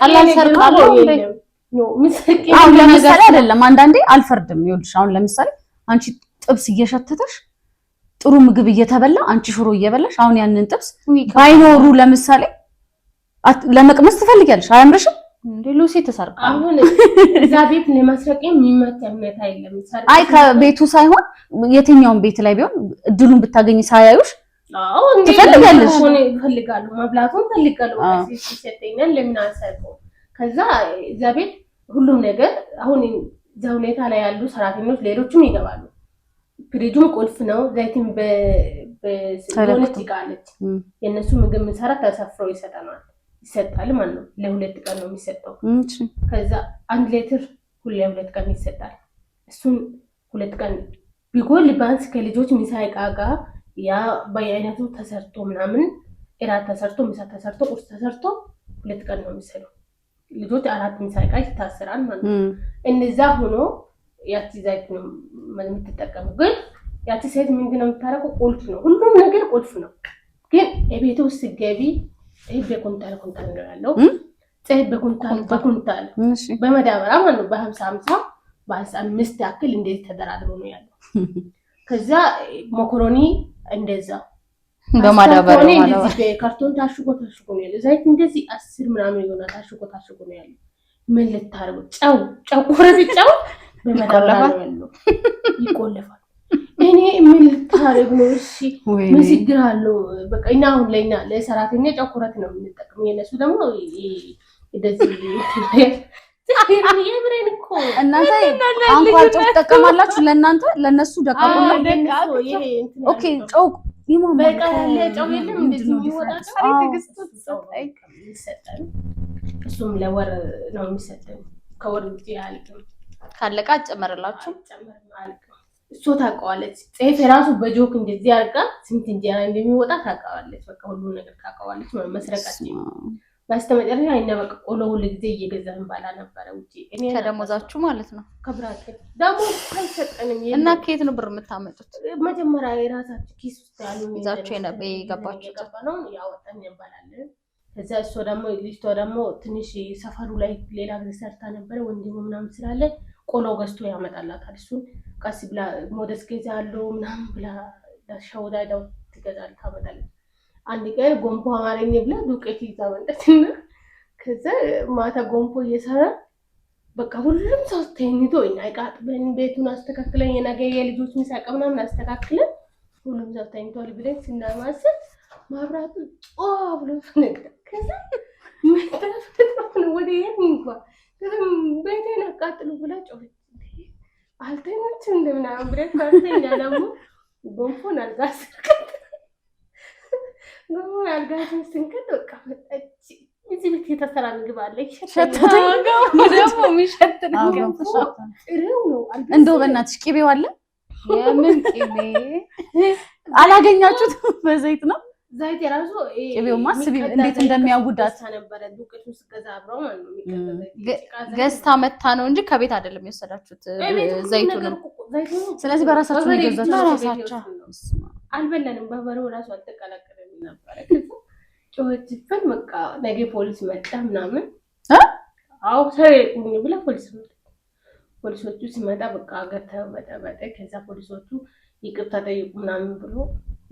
S3: ቀላል ሰርቃለሁ ነው ምሰቂ
S2: አሁን ለምሳሌ አይደለም አንዳንዴ አልፈርድም ይኸውልሽ አሁን ለምሳሌ አንቺ ጥብስ እየሸተተሽ ጥሩ ምግብ እየተበላ አንቺ ሽሮ እየበላሽ አሁን ያንን ጥብስ ባይኖሩ ለምሳሌ ለመቅመስ ትፈልጊያለሽ አያምርሽም
S1: እንዴ ሉሲ ተሰርቃ
S3: አሁን እዛ ቤት ለማስረቅ የሚመጣ ሁኔታ የለም
S2: አይ ከቤቱ ሳይሆን የትኛውን ቤት ላይ ቢሆን እድሉን ብታገኝ ሳያዩሽ
S3: አዎ እንዴ ትፈልጋለሽ ይፈልጋሉ መብላቱን ፈልጋሉ ወይስ ሲሰጠኛል ለምን አልሰርቀው ከዛ እዛ ቤት ሁሉም ነገር አሁን እዛ ሁኔታ ላይ ያሉ ሰራተኞች ሌሎችም ይገባሉ ፍሪጁም ቁልፍ ነው። ዘይትም በሆነች ዕቃ አለች። የእነሱ ምግብ ምሰራ ተሰፍሮ ይሰጣል ማለት ነው። ለ2 ቀን ነው የሚሰጠው። ከዛ 1 ሊትር ሁሌ 2 ቀን ይሰጣል። እሱን 2 ቀን ቢጎል ቢያንስ ከልጆች ምሳ ዕቃ ጋር ያ በየአይነቱ ተሰርቶ ምናምን እራት ተሰርቶ ምሳ ተሰርቶ ቁርስ ተሰርቶ 2 ቀን ነው የሚሰጠው። ልጆች 4 ምሳ ዕቃ ይታሰራል ማለት ነው። እነዛ ሆኖ ያቺ ዘይት ነው የምትጠቀመው። ግን ያቺ ሴት ምንድን ነው የምታረቀው? ቁልፍ ነው፣ ሁሉም ነገር ቁልፍ ነው። ግን የቤት ውስጥ ገቢ በኩንታል ነው ያለው። በኩንታል በመዳበሪያ ማለት ነው። በ50 በ55 ያክል እንደዚህ ተደራድሮ ነው ያለው። ከዛ መኮሮኒ እንደዛ
S1: በማዳበሪያ
S3: ማለት በካርቶን ታሽጎ ነው ያለው። ዘይት እንደዚህ 10 ምናምን ይሆናል ታሽጎ ነው ያለው። ምን ልታረጉ? ጨው ቆረጥ ጨው በመዳበሪያ ነው ያለው፣ ይቆለፋል። እኔ ምን ልታረግ ነው? እሺ ምስግር አለው። በቃ እና አሁን ለኛ ለሰራተኛ ጨው ቆረጥ ነው የምንጠቀመው። የነሱ ደግሞ እንደዚህ የብሬን እኮ
S2: እናንተ አንኳር ጨው ትጠቀማላችሁ። ለነሱ ደቃቁ ነው። ኦኬ ጨው ይማማ
S3: በቃ ለጨው የለም እንደዚህ የሚወጣ ጨው ይሰጣል። እሱም ለወር ነው የሚሰጠው። ከወር ውጪ አልቅም
S1: ካለቃ ጨመረላችሁ
S3: እሱ ታውቀዋለች። ጤፍ የራሱ በጆክ እንደዚህ አርጋ ስንት እንጀራ እንደሚወጣ ታውቀዋለች። በቃ ሁሉ ነገር ታውቀዋለች። መስረቃችን በስተመጨረሻ እኛ በቃ ቆሎ ሁሉ ጊዜ እየገዛን ባላ ነበረ ውጪ። እኔ
S1: ከደሞዛችሁ ማለት ነው።
S3: ከብራት ደሞዝ አይሰጠንም።
S1: እና ከየት ነው ብር የምታመጡት?
S3: መጀመሪያ የራሳችሁ ኪስ ውስጥ ያሉ
S1: ይዛችሁ የገባችሁ
S3: ነው ያወጣን እንባላለን። ከዛ እሱ ደግሞ ልጅቷ ደግሞ ትንሽ ሰፈሩ ላይ ሌላ ጊዜ ሰርታ ነበረ። ወንድሙ ምናምን ስላለ ቆሎ ገዝቶ ያመጣላታል። እሱን ቀስ ብላ ሞደስ ገዛለው ምናምን ብላ ሸውዳዳው ትገዛል ታመጣለች። አንድ ቀን ጎንፎ አማረኝ ብላ ዱቄት ይዛ መጣችና ከዛ ማታ ጎንፎ እየሰራ በቃ ሁሉም ሰው ተኝቶ አይቃጥበን ቤቱን አስተካክለን የነገ የልጆች ምሳቀ ምናምን አስተካክለን ሁሉም ሰው ተኝቷል ብለን ስናማስል ማብራቱ ብሎ ፈነዳ። ከዛ ወደ የት እንኳን ቤቴን አቃጥሉ ብላ ጮኸች። አልተኛችም እንደምናምን ብለን ካርተኛ ደግሞ ጎንፎን አልጋ ስንከት በቃ መጣች። እዚህ ቤት የተሰራ ምግብ አለ
S1: ደግሞ የሚሸት ነገር
S2: እንደው በእናትሽ ቅቤው አለ።
S1: የምን ቅቤ
S2: አላገኛችሁት? በዘይት ነው
S3: ዘይት የራሱ
S2: ቅቤውማ አስቢ እንዴት እንደሚያውዳት
S3: ነበረ። ዱቄቱ ስገዛ አብረው ማለት ነው
S1: ገዝታ መታ ነው እንጂ ከቤት አይደለም የወሰዳችሁት ዘይቱን።
S2: ስለዚህ በራሳችሁ ነው የገዛችሁት? በራሳችሁ
S3: አልበላንም። በበረው ራሱ አልተቀላቀለም ነበር። ጮኸችብን። በቃ ነገ ፖሊስ መጣ ምናምን አው ሰይቁኝ ብላ ፖሊሶቹ ሲመጣ በቃ አገር ተበጠበጠ። ከዛ ፖሊሶቹ ይቅርታ ጠይቁ ምናምን ብሎ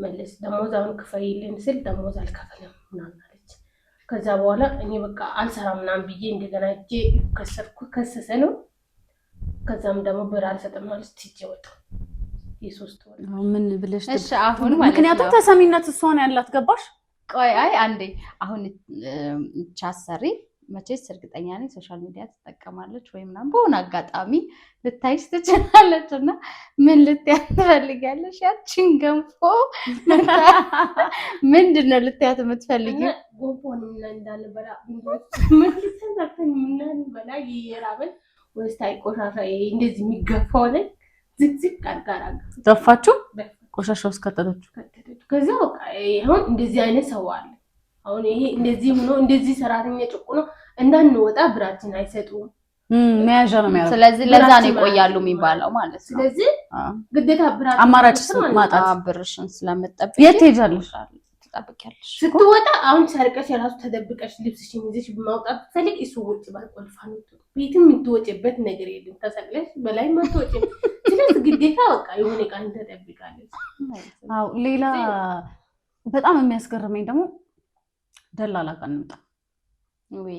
S3: መለስ። ደሞዝ አሁን ክፈይልን ስል ደሞዝ አልከፈለም ምናምን አለች። ከዛ በኋላ እኔ በቃ አልሰራም ምናምን ብዬ እንደገና እጄ ከሰሰ ነው። ከዛም ደግሞ ብር አልሰጥም ማለት ትቼ ወጣሁ። የ3 ወር
S2: ምን ብለሽ
S1: እሺ አሁን ማለት
S2: ምክንያቱም ተሰሚነት እሷ ነው ያላት። ገባሽ?
S1: ቆይ አንዴ አሁን ቻሰሪ መቼስ እርግጠኛ ነኝ ሶሻል ሚዲያ ትጠቀማለች ወይ ምናምን በሆነ አጋጣሚ ልታይሽ ትችላለች። እና ምን ልትያት ትፈልጊያለሽ? ያቺን ገንፎ ምንድነው ልትያት የምትፈልጊው?
S3: ጎንፎን እንዳለ በላ ምን ተንተን ምን በላ ይራበል ወይስ ታይቆሻሻ እንደዚህ የሚገፋው ላይ ዝግዝግ አርጋራ
S2: ደፋችሁ ቆሻሻ ውስጥ ከተተችሁ።
S3: ከዛ በቃ አሁን እንደዚህ አይነት ሰው አለ። አሁን ይሄ እንደዚህ ሆኖ እንደዚህ ሰራተኛ ጭቁ ነው እንዳንወጣ ብራችን አይሰጡም።
S2: መያዣ ነው የሚያደርጉት።
S1: ስለዚህ ለዛ ነው ይቆያሉ የሚባለው ማለት ነው።
S3: ስለዚህ ግዴታ ብራችን
S2: አማራጭ ማጣት
S1: ብርሽን ስለምትጠብቂ
S2: የት ትሄጃለሽ?
S1: ትጠብቂያለሽ።
S3: ስትወጣ አሁን ሰርቀሽ የራሱ ተደብቀሽ ልብስሽን ይዘሽ በማውጣት ፈልግ እሱ ውጭ ባልቆልፋ ነው ቤትም የምትወጪበት ነገር የለም። ተሰቅለሽ በላይ ማትወጪ። ስለዚህ ግዴታ በቃ የሆነ ቃል ተደብቃለሽ።
S2: አዎ ሌላ በጣም የሚያስገርመኝ ደግሞ ደላላ ጋር እንምጣ።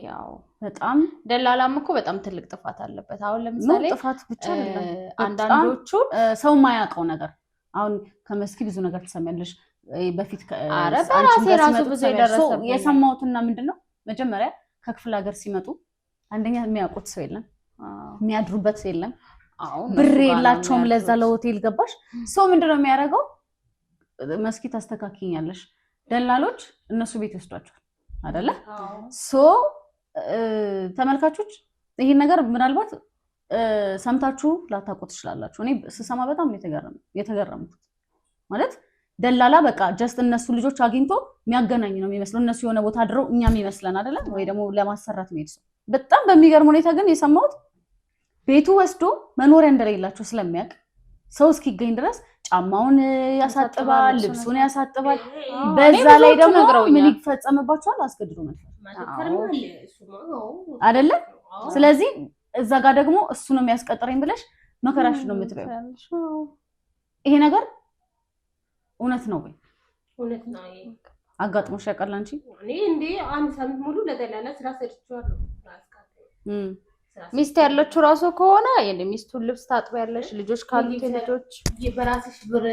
S1: ያው
S2: በጣም
S1: ደላላም እኮ በጣም ትልቅ ጥፋት አለበት። አሁን ለምሳሌ
S2: ጥፋት ብቻ አይደለም
S1: አንዳንዶቹ
S2: ሰው ማያውቀው ነገር አሁን ከመስኪ ብዙ ነገር ትሰሚያለሽ። በፊት
S1: አንቺ ራሱ ብዙ የደረሰብኝ
S2: የሰማሁትና ምንድነው መጀመሪያ ከክፍለ ሀገር ሲመጡ አንደኛ የሚያውቁት ሰው የለም፣ የሚያድሩበት የለም። ብር የላቸውም ለዛ ለሆቴል ገባሽ ሰው ምንድነው የሚያደርገው መስኪ ታስተካክኛለሽ ደላሎች እነሱ ቤት ይወስዷቸዋል አይደለ ሶ ተመልካቾች ይሄን ነገር ምናልባት ሰምታችሁ ላታውቁት ትችላላችሁ እኔ ስሰማ በጣም የተገረምኩት ማለት ደላላ በቃ ጀስት እነሱ ልጆች አግኝቶ የሚያገናኝ ነው የሚመስለው እነሱ የሆነ ቦታ አድረው እኛም ይመስለን አይደለ ወይ ደግሞ ለማሰራት ነው በጣም በሚገርም ሁኔታ ግን የሰማሁት ቤቱ ወስዶ መኖሪያ እንደሌላቸው ስለሚያውቅ ሰው እስኪገኝ ድረስ ጫማውን ያሳጥባል ልብሱን ያሳጥባል በዛ ላይ ደግሞ ምን ይፈጸምባቸዋል አስገድዶ መድፈር አይደለ ስለዚህ እዛ ጋር ደግሞ እሱ ነው የሚያስቀጥረኝ ብለሽ መከራሽ ነው የምትበይው ይሄ ነገር እውነት ነው ወይ
S3: እውነት ነው
S2: አጋጥሞሽ ያውቃል አንቺ
S3: እኔ እንዴ አንድ ሳምንት ሙሉ ለደላላ ስራ ሰርቻለሁ
S1: ሚስት ያለችው ራሱ ከሆነ የኔ ሚስቱን ልብስ ታጥቢያለሽ ልጆች ካሉት ልጆች
S3: በራስሽ ብር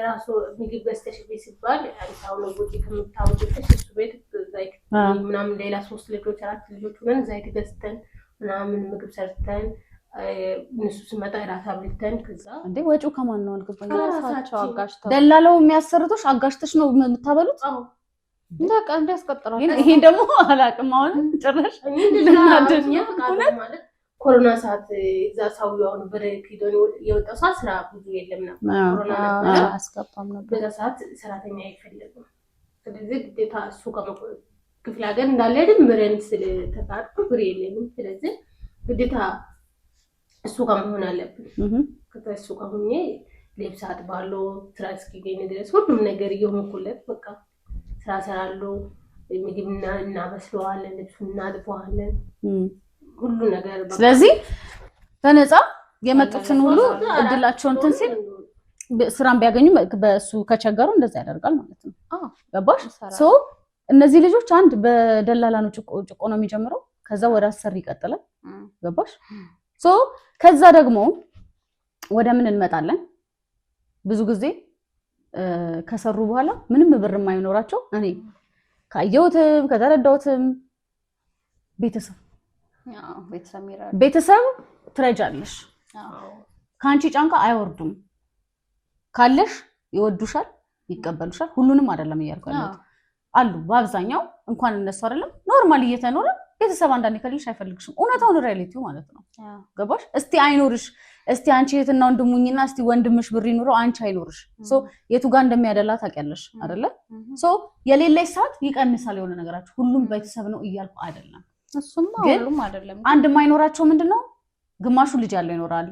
S3: ራሱ ምግብ ገዝተሽ ሲባል አሪታው ነው ወጪ ከምታወጪው እሱ ቤት ዘይት ምናምን ሌላ 3 ልጆች 4 ልጆች ሆነን ዘይት ገዝተን ምናምን ምግብ ሰርተን እነሱ ሲመጣ ራሳ ብልተን ከዛ
S2: እንዴ ወጪው ከማን ነው አልገባኝ
S1: ራሳቸው አጋሽተው
S2: ደላላው የሚያሰርቶሽ አጋሽተሽ ነው የምታበሉት
S1: እንደቃ እንዲያስቀጥራው
S2: ይሄን ደግሞ አላቅም አሁን ጭራሽ
S3: ለናደኛ ማለት ኮሮና ሰዓት እዛ ሳውያው ነበር ኪዶን የወጣው ስራ ብዙ የለም ነበር ኮሮና ነበር
S1: አስቀጣም ነበር
S3: በዛ ሰዓት ሰራተኛ አይፈልግም ስለዚህ ግዴታ እሱ ክፍለ ሀገር እንዳለ አይደል ምረን ስለተቃጥኩ ብር የለኝም ስለዚህ ግዴታ እሱ ጋር መሆን አለብን ከእሱ ጋር ሆኜ ልብስ አጥባለሁ ስራ እስኪገኝ ድረስ ሁሉም ነገር እየሆንኩለት በቃ ስራ ሰራለሁ ምግብ እናበስለዋለን ልብሱን እናጥበዋለን ሁሉ ነገር
S2: ስለዚህ በነፃ የመጡትን ሁሉ እድላቸውን ትንሲል ስራን ቢያገኙ በሱ ከቸገሩ እንደዛ ያደርጋል ማለት ነው ገባሽ ሶ እነዚህ ልጆች አንድ በደላላ ነው ጭቆ ነው የሚጀምረው ከዛ ወደ አሰሪ ይቀጥላል ገባሽ ሶ ከዛ ደግሞ ወደ ምን እንመጣለን ብዙ ጊዜ ከሰሩ በኋላ ምንም ብር የማይኖራቸው እኔ ካየሁትም ከተረዳሁትም ቤተሰብ ትረጃለሽ ካንቺ ጫንቃ አይወርዱም ካለሽ ይወዱሻል ይቀበሉሻል ሁሉንም አይደለም እያልኩኝ አሉ በአብዛኛው እንኳን እነሱ አይደለም ኖርማሊ እየተኖረ ቤተሰብ አንዳንዴ ከልሽ አይፈልግሽም እውነታውን ሪያሊቲው ማለት ነው ገባሽ እስቲ አይኖርሽ እስቲ አንቺ የትና ወንድሙኝና እስቲ ወንድምሽ ብር ይኖረው አንቺ አይኖርሽ ሶ የቱ ጋር እንደሚያደላ ታውቂያለሽ አይደለ ሶ የሌለሽ ሰዓት ይቀንሳል የሆነ ነገራችሁ ሁሉም ቤተሰብ ነው እያልኩ አይደለም
S1: እሱማ ሁሉም አይደለም
S2: አንድ የማይኖራቸው ምንድነው ግማሹ ልጅ ያለው ይኖራል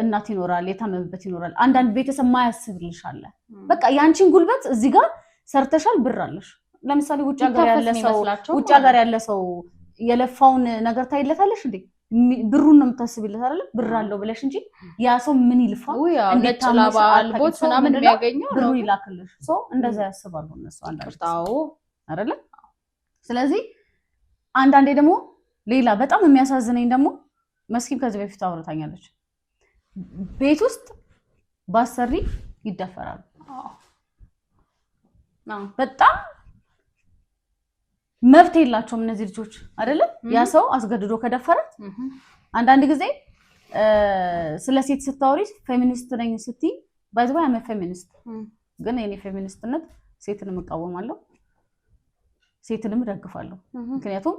S2: እናት ይኖራል የታመመበት ይኖራል አንዳንድ ቤተሰብ ማያስብልሽ አለ በቃ ያንቺን ጉልበት እዚህ ጋር ሰርተሻል ብር አለሽ ለምሳሌ ውጭ ሀገር ያለ ሰው የለፋውን ነገር ታይለታለሽ እንዴ ብሩን ነው የምታስብለት አይደል ብር አለው ብለሽ እንጂ ያ ሰው ምን ይልፋው
S1: እንዴት ላባል ቦት ምናምን የሚያገኘው
S2: ብሩ ይላክልሽ ሶ እንደዛ ያስባሉ እነሱ አንዳንድ አይደል ስለዚህ አንዳንዴ ደግሞ ሌላ በጣም የሚያሳዝነኝ ደግሞ መስኪም ከዚህ በፊት አውርታኛለች ቤት ውስጥ ባሰሪ ይደፈራሉ በጣም መብት የላቸውም እነዚህ ልጆች አይደለ ያ ሰው አስገድዶ ከደፈራት አንዳንድ ጊዜ ስለ ሴት ስታወሪ ፌሚኒስት ነኝ ስትይ ባይዘው ያመ ፌሚኒስት ግን የኔ ፌሚኒስትነት ሴትንም እቃወማለሁ ሴትንም ደግፋለሁ ምክንያቱም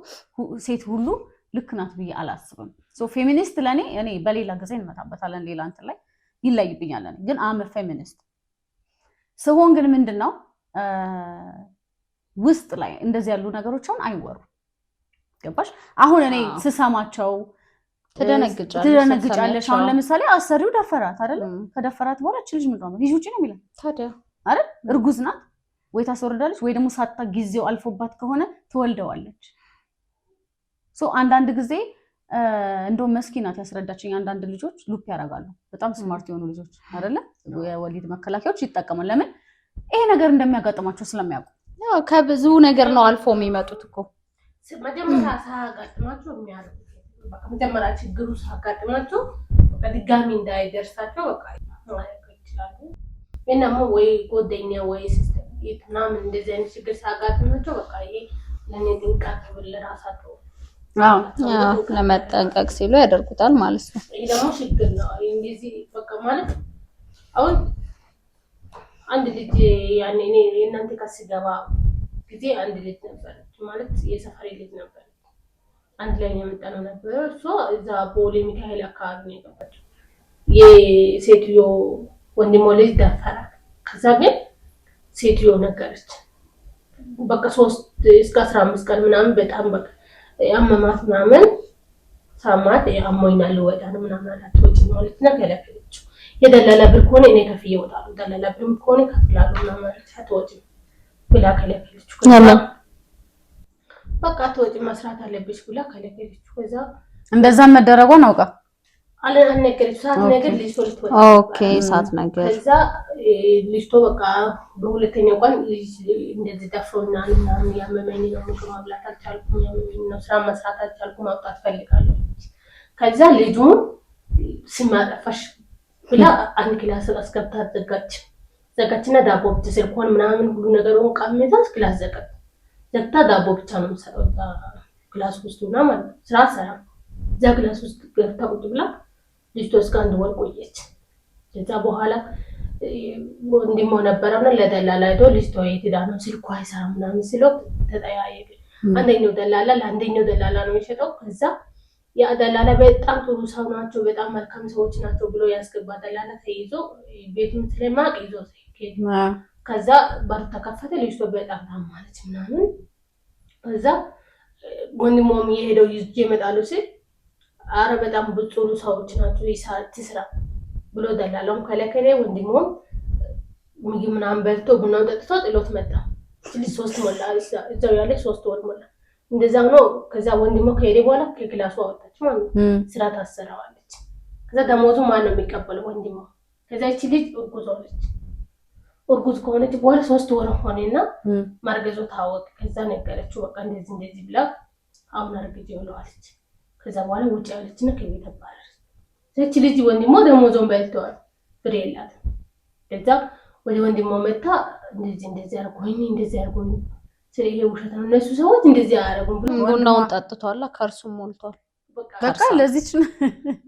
S2: ሴት ሁሉ ልክ ናት ብዬ አላስብም ሶ ፌሚኒስት ለኔ እኔ በሌላ ጊዜ እንመጣበታለን ሌላ እንትን ላይ ይለይብኛል ግን አመ ፌሚኒስት ሰውን ግን ምንድነው ውስጥ ላይ እንደዚህ ያሉ ነገሮችን አይወሩ ገባሽ አሁን እኔ ስሰማቸው ትደነግጫለሽ አሁን ለምሳሌ አሰሪው ደፈራት አይደል ከደፈራት በኋላ እቺ ልጅ ምንድነው ሂጂ ውጪ ነው የሚለው ታዲያ አይደል እርጉዝ ናት ወይ ታስወርዳለች ወይ ደግሞ ሳታ ጊዜው አልፎባት ከሆነ ትወልደዋለች ሶ አንዳንድ ጊዜ እንደው መስኪናት ያስረዳችኝ አንዳንድ ልጆች ሉፕ ያደርጋሉ በጣም ስማርት የሆኑ ልጆች አይደለ የወሊድ መከላከያዎች ይጠቀማሉ ለምን ይሄ ነገር እንደሚያጋጥማቸው ስለሚያውቁ
S1: ያው ከብዙ ነገር ነው አልፎ የሚመጡት እኮ
S3: መጀመሪያ ሳጋጥማቸው የሚያደርጉት መጀመሪያ ችግሩ ሳጋጥማቸው በድጋሚ እንዳይደርሳቸው በቃ ይችላሉ እናም ወይ ጎደኛ ወይ ሲስተም ምናምን እንደዚህ አይነት ችግር ሳጋጥማቸው በቃ ይሄ ለኔ ድንቃት ብለ ራሳቸው
S1: ለመጠንቀቅ ሲሉ ያደርጉታል ማለት ነው።
S3: ይሄ ደግሞ ችግር ነው። እንደዚህ በቃ ማለት አሁን አንድ ልጅ ያኔ እኔ እናንተ ከስገባ ጊዜ አንድ ልጅ ነበረች ማለት የሰፈሬ ልጅ ነበረች። አንድ ላይ የመጣነው ነበር። እሷ እዛ ቦሌ ሚካኤል አካባቢ ነው የገባችው። የሴትዮ ወንድሟ ልጅ ደፈራት። ከዛ ግን ሴትዮ ነገረች። በቃ 3 እስከ 15 ቀን ምናምን በጣም በቃ ያመማት ምናምን ሳማት አሞኛል ወጣ ነው ምናምን አላት። ወጪ ማለት ነው ከለከለችው። የደላላ ብር ከሆነ እኔ ከፍዬ እወጣለሁ፣ ደላላ ብር ከሆነ ከፍላለሁ ምናምን አላት። አትወጪ ብላ ከለከለችው። ከዛ በቃ አትወጪ መስራት አለብሽ ብላ ከለከለችው። ከዛ
S2: እንደዛ መደረጓን አውቃ
S3: አልነገረች ሳት ነገር ልጅ ቶሎ ትወጣ።
S1: ኦኬ ሳት ነገር
S3: ከዛ ልጅቶ በቃ በሁለተኛው ቀን ልጅ እንደዚህ ደፍሮና ምናምን ያመመኝ ነው ምግብ መብላት አልቻልኩም፣ ያመመኝ ነው ስራ መስራት አልቻልኩም፣ ማውጣት ፈልጋለሁ። ከዛ ልጁን ስማጠፋሽ ብላ አንድ ክላስ አስገብታ ዘጋችና ዳቦ ብቻ ስልኳን ምናምን ሁሉ ነገሩን ቀምታ ክላስ ዘግታ ዳቦ ብቻ ነው የምትሰራው ክላስ ውስጥ ነው ማለት ነው። ስራ ሰራ እዛ ክላስ ውስጥ ገብታ ቁጭ ብላ ልጅቷ እስከ 1 ወር ቆየች። ከዛ በኋላ ወንድሟ ነበረውና ለደላላ ሄዶ ልጅቷ የት ሄዳ ነው ስልኳ አይሰራም ምናምን ሲለው ተጠያየቀ። አንደኛው ደላላ ለአንደኛው ደላላ ነው የሸጠው። ከዛ ያ ደላላ በጣም ጥሩ ሰው ናቸው፣ በጣም መልካም ሰዎች ናቸው ብሎ ያስገባ ደላላ ተይዞ ቤቱን ስለማቅ ይዞ ከዛ በር ተከፈተ። ልጅቷ በጣም ታማለች ምናምን። ከዛ ወንድሟም የሄደው ይዤ እመጣለሁ ሲል አረ በጣም ጥሩ ሰዎች ናቸው ትስራ ብሎ ደላላውም ከለከለ። ወንድሟም ምግብ ምናምን በልቶ ቡናውን ጠጥቶ ጥሎት መጣ። ልጅ 3 ሞላ እዛው ያለች 3 ወር ሞላ። እንደዛው ነው። ከዛ ወንድሟ ከሄደ በኋላ ከክላሱ አወጣች ማለት ነው። ስራ ታሰራዋለች። ከዛ ደሞዙ ማን ነው የሚቀበለው? ወንድሟ። ከዛ እቺ ልጅ እርጉዝ ሆነች። እርጉዝ ከሆነች በኋላ 3 ወር ሆነና ማርገዞ ታወቀ። ከዛ ነገረችው በቃ እንደዚህ ብላ አሁን አርግጄ ብለዋለች። ከዛ በኋላ ውጭ ያለችና ከቤት ተባረረች። እቺ ልጅ ወንድሟ ደሞዙን በልተዋል፣ ብር የላትም። ከዛ ወደ ወንድሟ መጣ። እንደዚህ አርጎኝ ስለዚህ ውሸት ነው እነሱ ሰዎች እንደዚህ አያረጉም ብሎ
S1: ቡናውን ጠጥቷል፣ ከርሱም ሞልቷል።
S2: በቃ ለዚች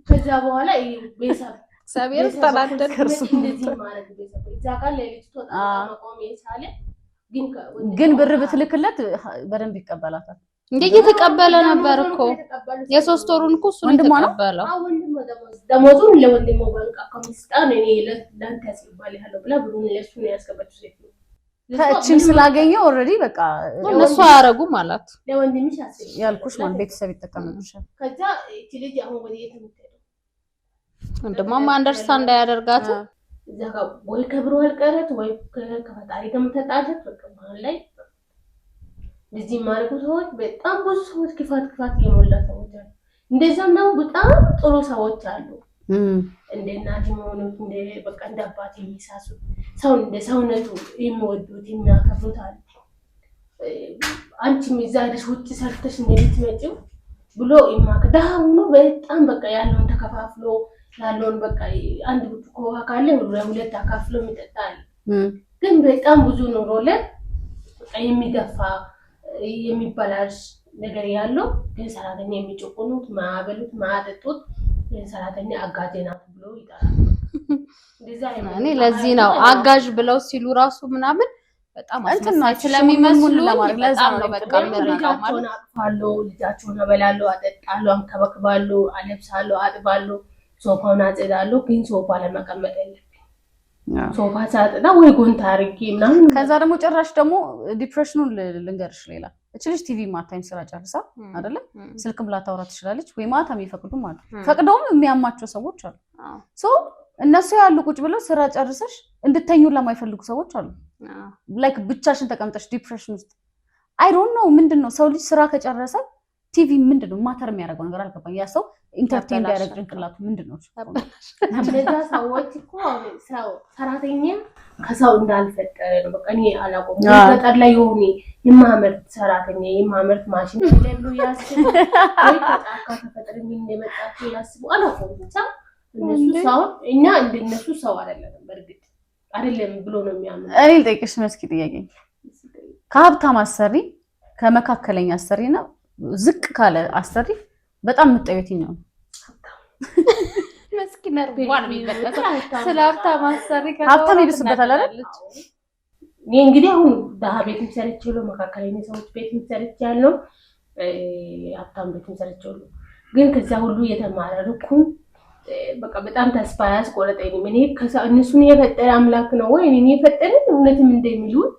S3: ከዛ በኋላ ቤተሰብ
S1: እግዚአብሔር ተናደደ።
S3: ከርሱም እንደዚህ ማለት ቤተሰብ እዛ ጋር ለልጅ ተጣጣ መቆም የቻለ
S2: ግን ብር ብትልክለት በደንብ ይቀበላታል።
S1: እንዴ እየተቀበለ ነበር እኮ የ3 ወሩን እኮ እሱ ነው የተቀበለው።
S3: ደሞዙን ለወንድሙ ባንክ አካውንት ስጣን እኔ ለአንተ ያስገባል ያለው ብላ ብሩን ለሱ ነው ያስገባችው። ሴት ነው
S2: ታችን ስላገኘው ኦሬዲ በቃ
S1: እነሱ አያረጉም ማለት
S3: ለወንድምሽ አስገባ
S2: ያልኩሽ ማለት ቤተሰብ ይተቀመጡሻል።
S3: ከዛ እቺ ልጅ አሁን ወደ የት የምትሄደው
S1: ወንድሟም አንደርስታንድ ያደርጋት
S3: እዛ ጋር ወይ ከብሩ አልቀረት ወይ ከፈጣሪ ጋር ተጣጣች። በቃ ማለት ላይ እዚህ ማረጉ ሰዎች በጣም ብዙ ሰዎች ክፋት የሞላ ሰዎች አሉ። እንደዛም ነው በጣም ጥሩ ሰዎች አሉ። እንደ እናት የሆኑት እንደ በቃ እንደ አባት የሚሳሱ ሰው እንደ ሰውነቱ የሚወዱት የሚያከብሩት አሉ። አንቺም እዛ ሄደሽ ውጭ ሰርተሽ እንደምትመጪው ብሎ ይማከዳ ሆኖ በጣም በቃ ያለውን ተከፋፍሎ ያለውን በቃ አንድ ብርጭቆ ውሃ ካለ ሁለት አካፍሎ የሚጠጣል። ግን በጣም ብዙ ኑሮለት በቃ የሚገፋ የሚበላሽ ነገር ያለው ግን ሰራተኛ የሚጨቁኑት ማበሉት ማጠጡት ሰራተኛ አጋዥ ናት ብሎ ይጣላል።
S1: እኔ ለዚህ ነው አጋዥ ብለው ሲሉ ራሱ ምናምን በጣም አስመሳይ ስለሚመስሉ ለማድረግ ለዛም ነው በቃ ምርቃው ማለት
S3: አጥፋለሁ፣ ልጃቸውን አበላለሁ፣ አጠጣለሁ፣ አንከባክባለሁ፣ አለብሳለሁ፣ አጥባለሁ፣ ሶፋውን አጸዳለሁ። ግን ሶፋ ለመቀመጥ የለብኝ ሶፋ ሳጥዳ ወይ ጎንታ አርጌ ምናምን።
S2: ከዛ ደግሞ ጭራሽ ደግሞ ዲፕሬሽኑን ልንገርሽ ሌላ እቺ ልጅ ቲቪ ማታይም ስራ ጨርሳ አይደለ ስልክም ላታወራ ትችላለች ወይ ማታ የሚፈቅዱ ማለት ፈቅደውም የሚያማቸው ሰዎች አሉ። ሶ እነሱ ያሉ ቁጭ ብለው ስራ ጨርሰሽ እንድተኙ ለማይፈልጉ ሰዎች አሉ። ላይክ ብቻሽን ተቀምጠሽ ዲፕሬሽን ውስጥ አይ ዶንት ኖ ምንድነው ሰው ልጅ ስራ ከጨረሰ ቲቪ ምንድነው ማተር የሚያደርገው ነገር አልገባኝ። ያ ሰው ኢንተርቴይን ያደርግ ጭንቅላቱ ምንድነው?
S3: ለዛ ሰዎች እኮ ሰው ሰራተኛ ከሰው እንዳልፈጠረ ነው። በቃ እኔ አላቆም ገጠር ላይ የሆነ የማመርት ሰራተኛ የማመርት ማሽን ለብሎ ያስቡ ወይ ተጣካ ተፈጥሮ ምን እንደመጣቸው ያስቡ አላቆም ብቻ እነሱ ሰው እኛ እንደነሱ ሰው አይደለም በርግጥ አይደለም ብሎ ነው የሚያምኑ።
S2: እኔ ልጠይቅሽ መስኪ ጥያቄ ከሀብታም አሰሪ ከመካከለኛ አሰሪና ዝቅ ካለ አሰሪ በጣም የምትጠይው ነው?
S1: መስኪን አርቧን ቢበቀስ ስለ ሀብታም አሰሪ
S2: ሀብታም ይብስበታል አይደል?
S3: እኔ እንግዲህ አሁን ደሃ ቤትም ሰርቼው መካከለኛ ሰዎች ቤትም ሰርቻለሁ፣ ሀብታም ቤትም ሰርቼው ግን ከዛ ሁሉ የተማረርኩ በቃ በጣም ተስፋ ያስቆረጠኝ እኔ እነሱን የፈጠረ አምላክ ነው ወይ እኔ የፈጠረኝ እውነትም እንደሚሉት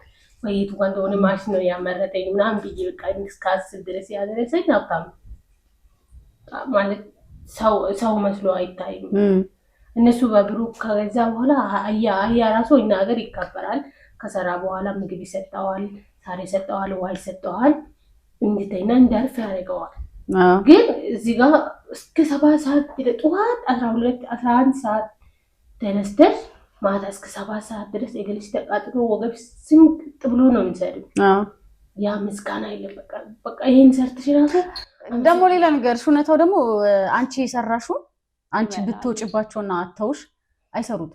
S3: ወይቱ እንደሆነ ማሽን ነው ያመረጠኝ ምናምን ብዬ በቃ እስካስብ ድረስ ያደረሰኝ ሀብታም ማለት ሰው መስሎ አይታይም። እነሱ በብሩ ከዛ በኋላ አያ ራሱ እና ሀገር ይከበራል። ከሰራ በኋላ ምግብ ይሰጠዋል፣ ሳር ይሰጠዋል፣ ውሃ ይሰጠዋል፣ እንድተኛ እንዳርፍ ያደርገዋል። ግን እዚህ ጋር እስከ 7 ሰዓት ጠዋት 12 11 ሰዓት ተነስተሽ ማታ እስከ 7 ሰዓት ድረስ እግርሽ ተቃጥሎ ወገብ ስንቅጥ ብሎ ነው የሚሰድው። ያ ምስጋና የለም። በቃ ይሄን ሰርተሽ ራሱ
S2: ደግሞ ሌላ ነገር ሹነታው ደግሞ አንቺ የሰራሽው አንቺ ብትወጪባቸውና አተውሽ አይሰሩት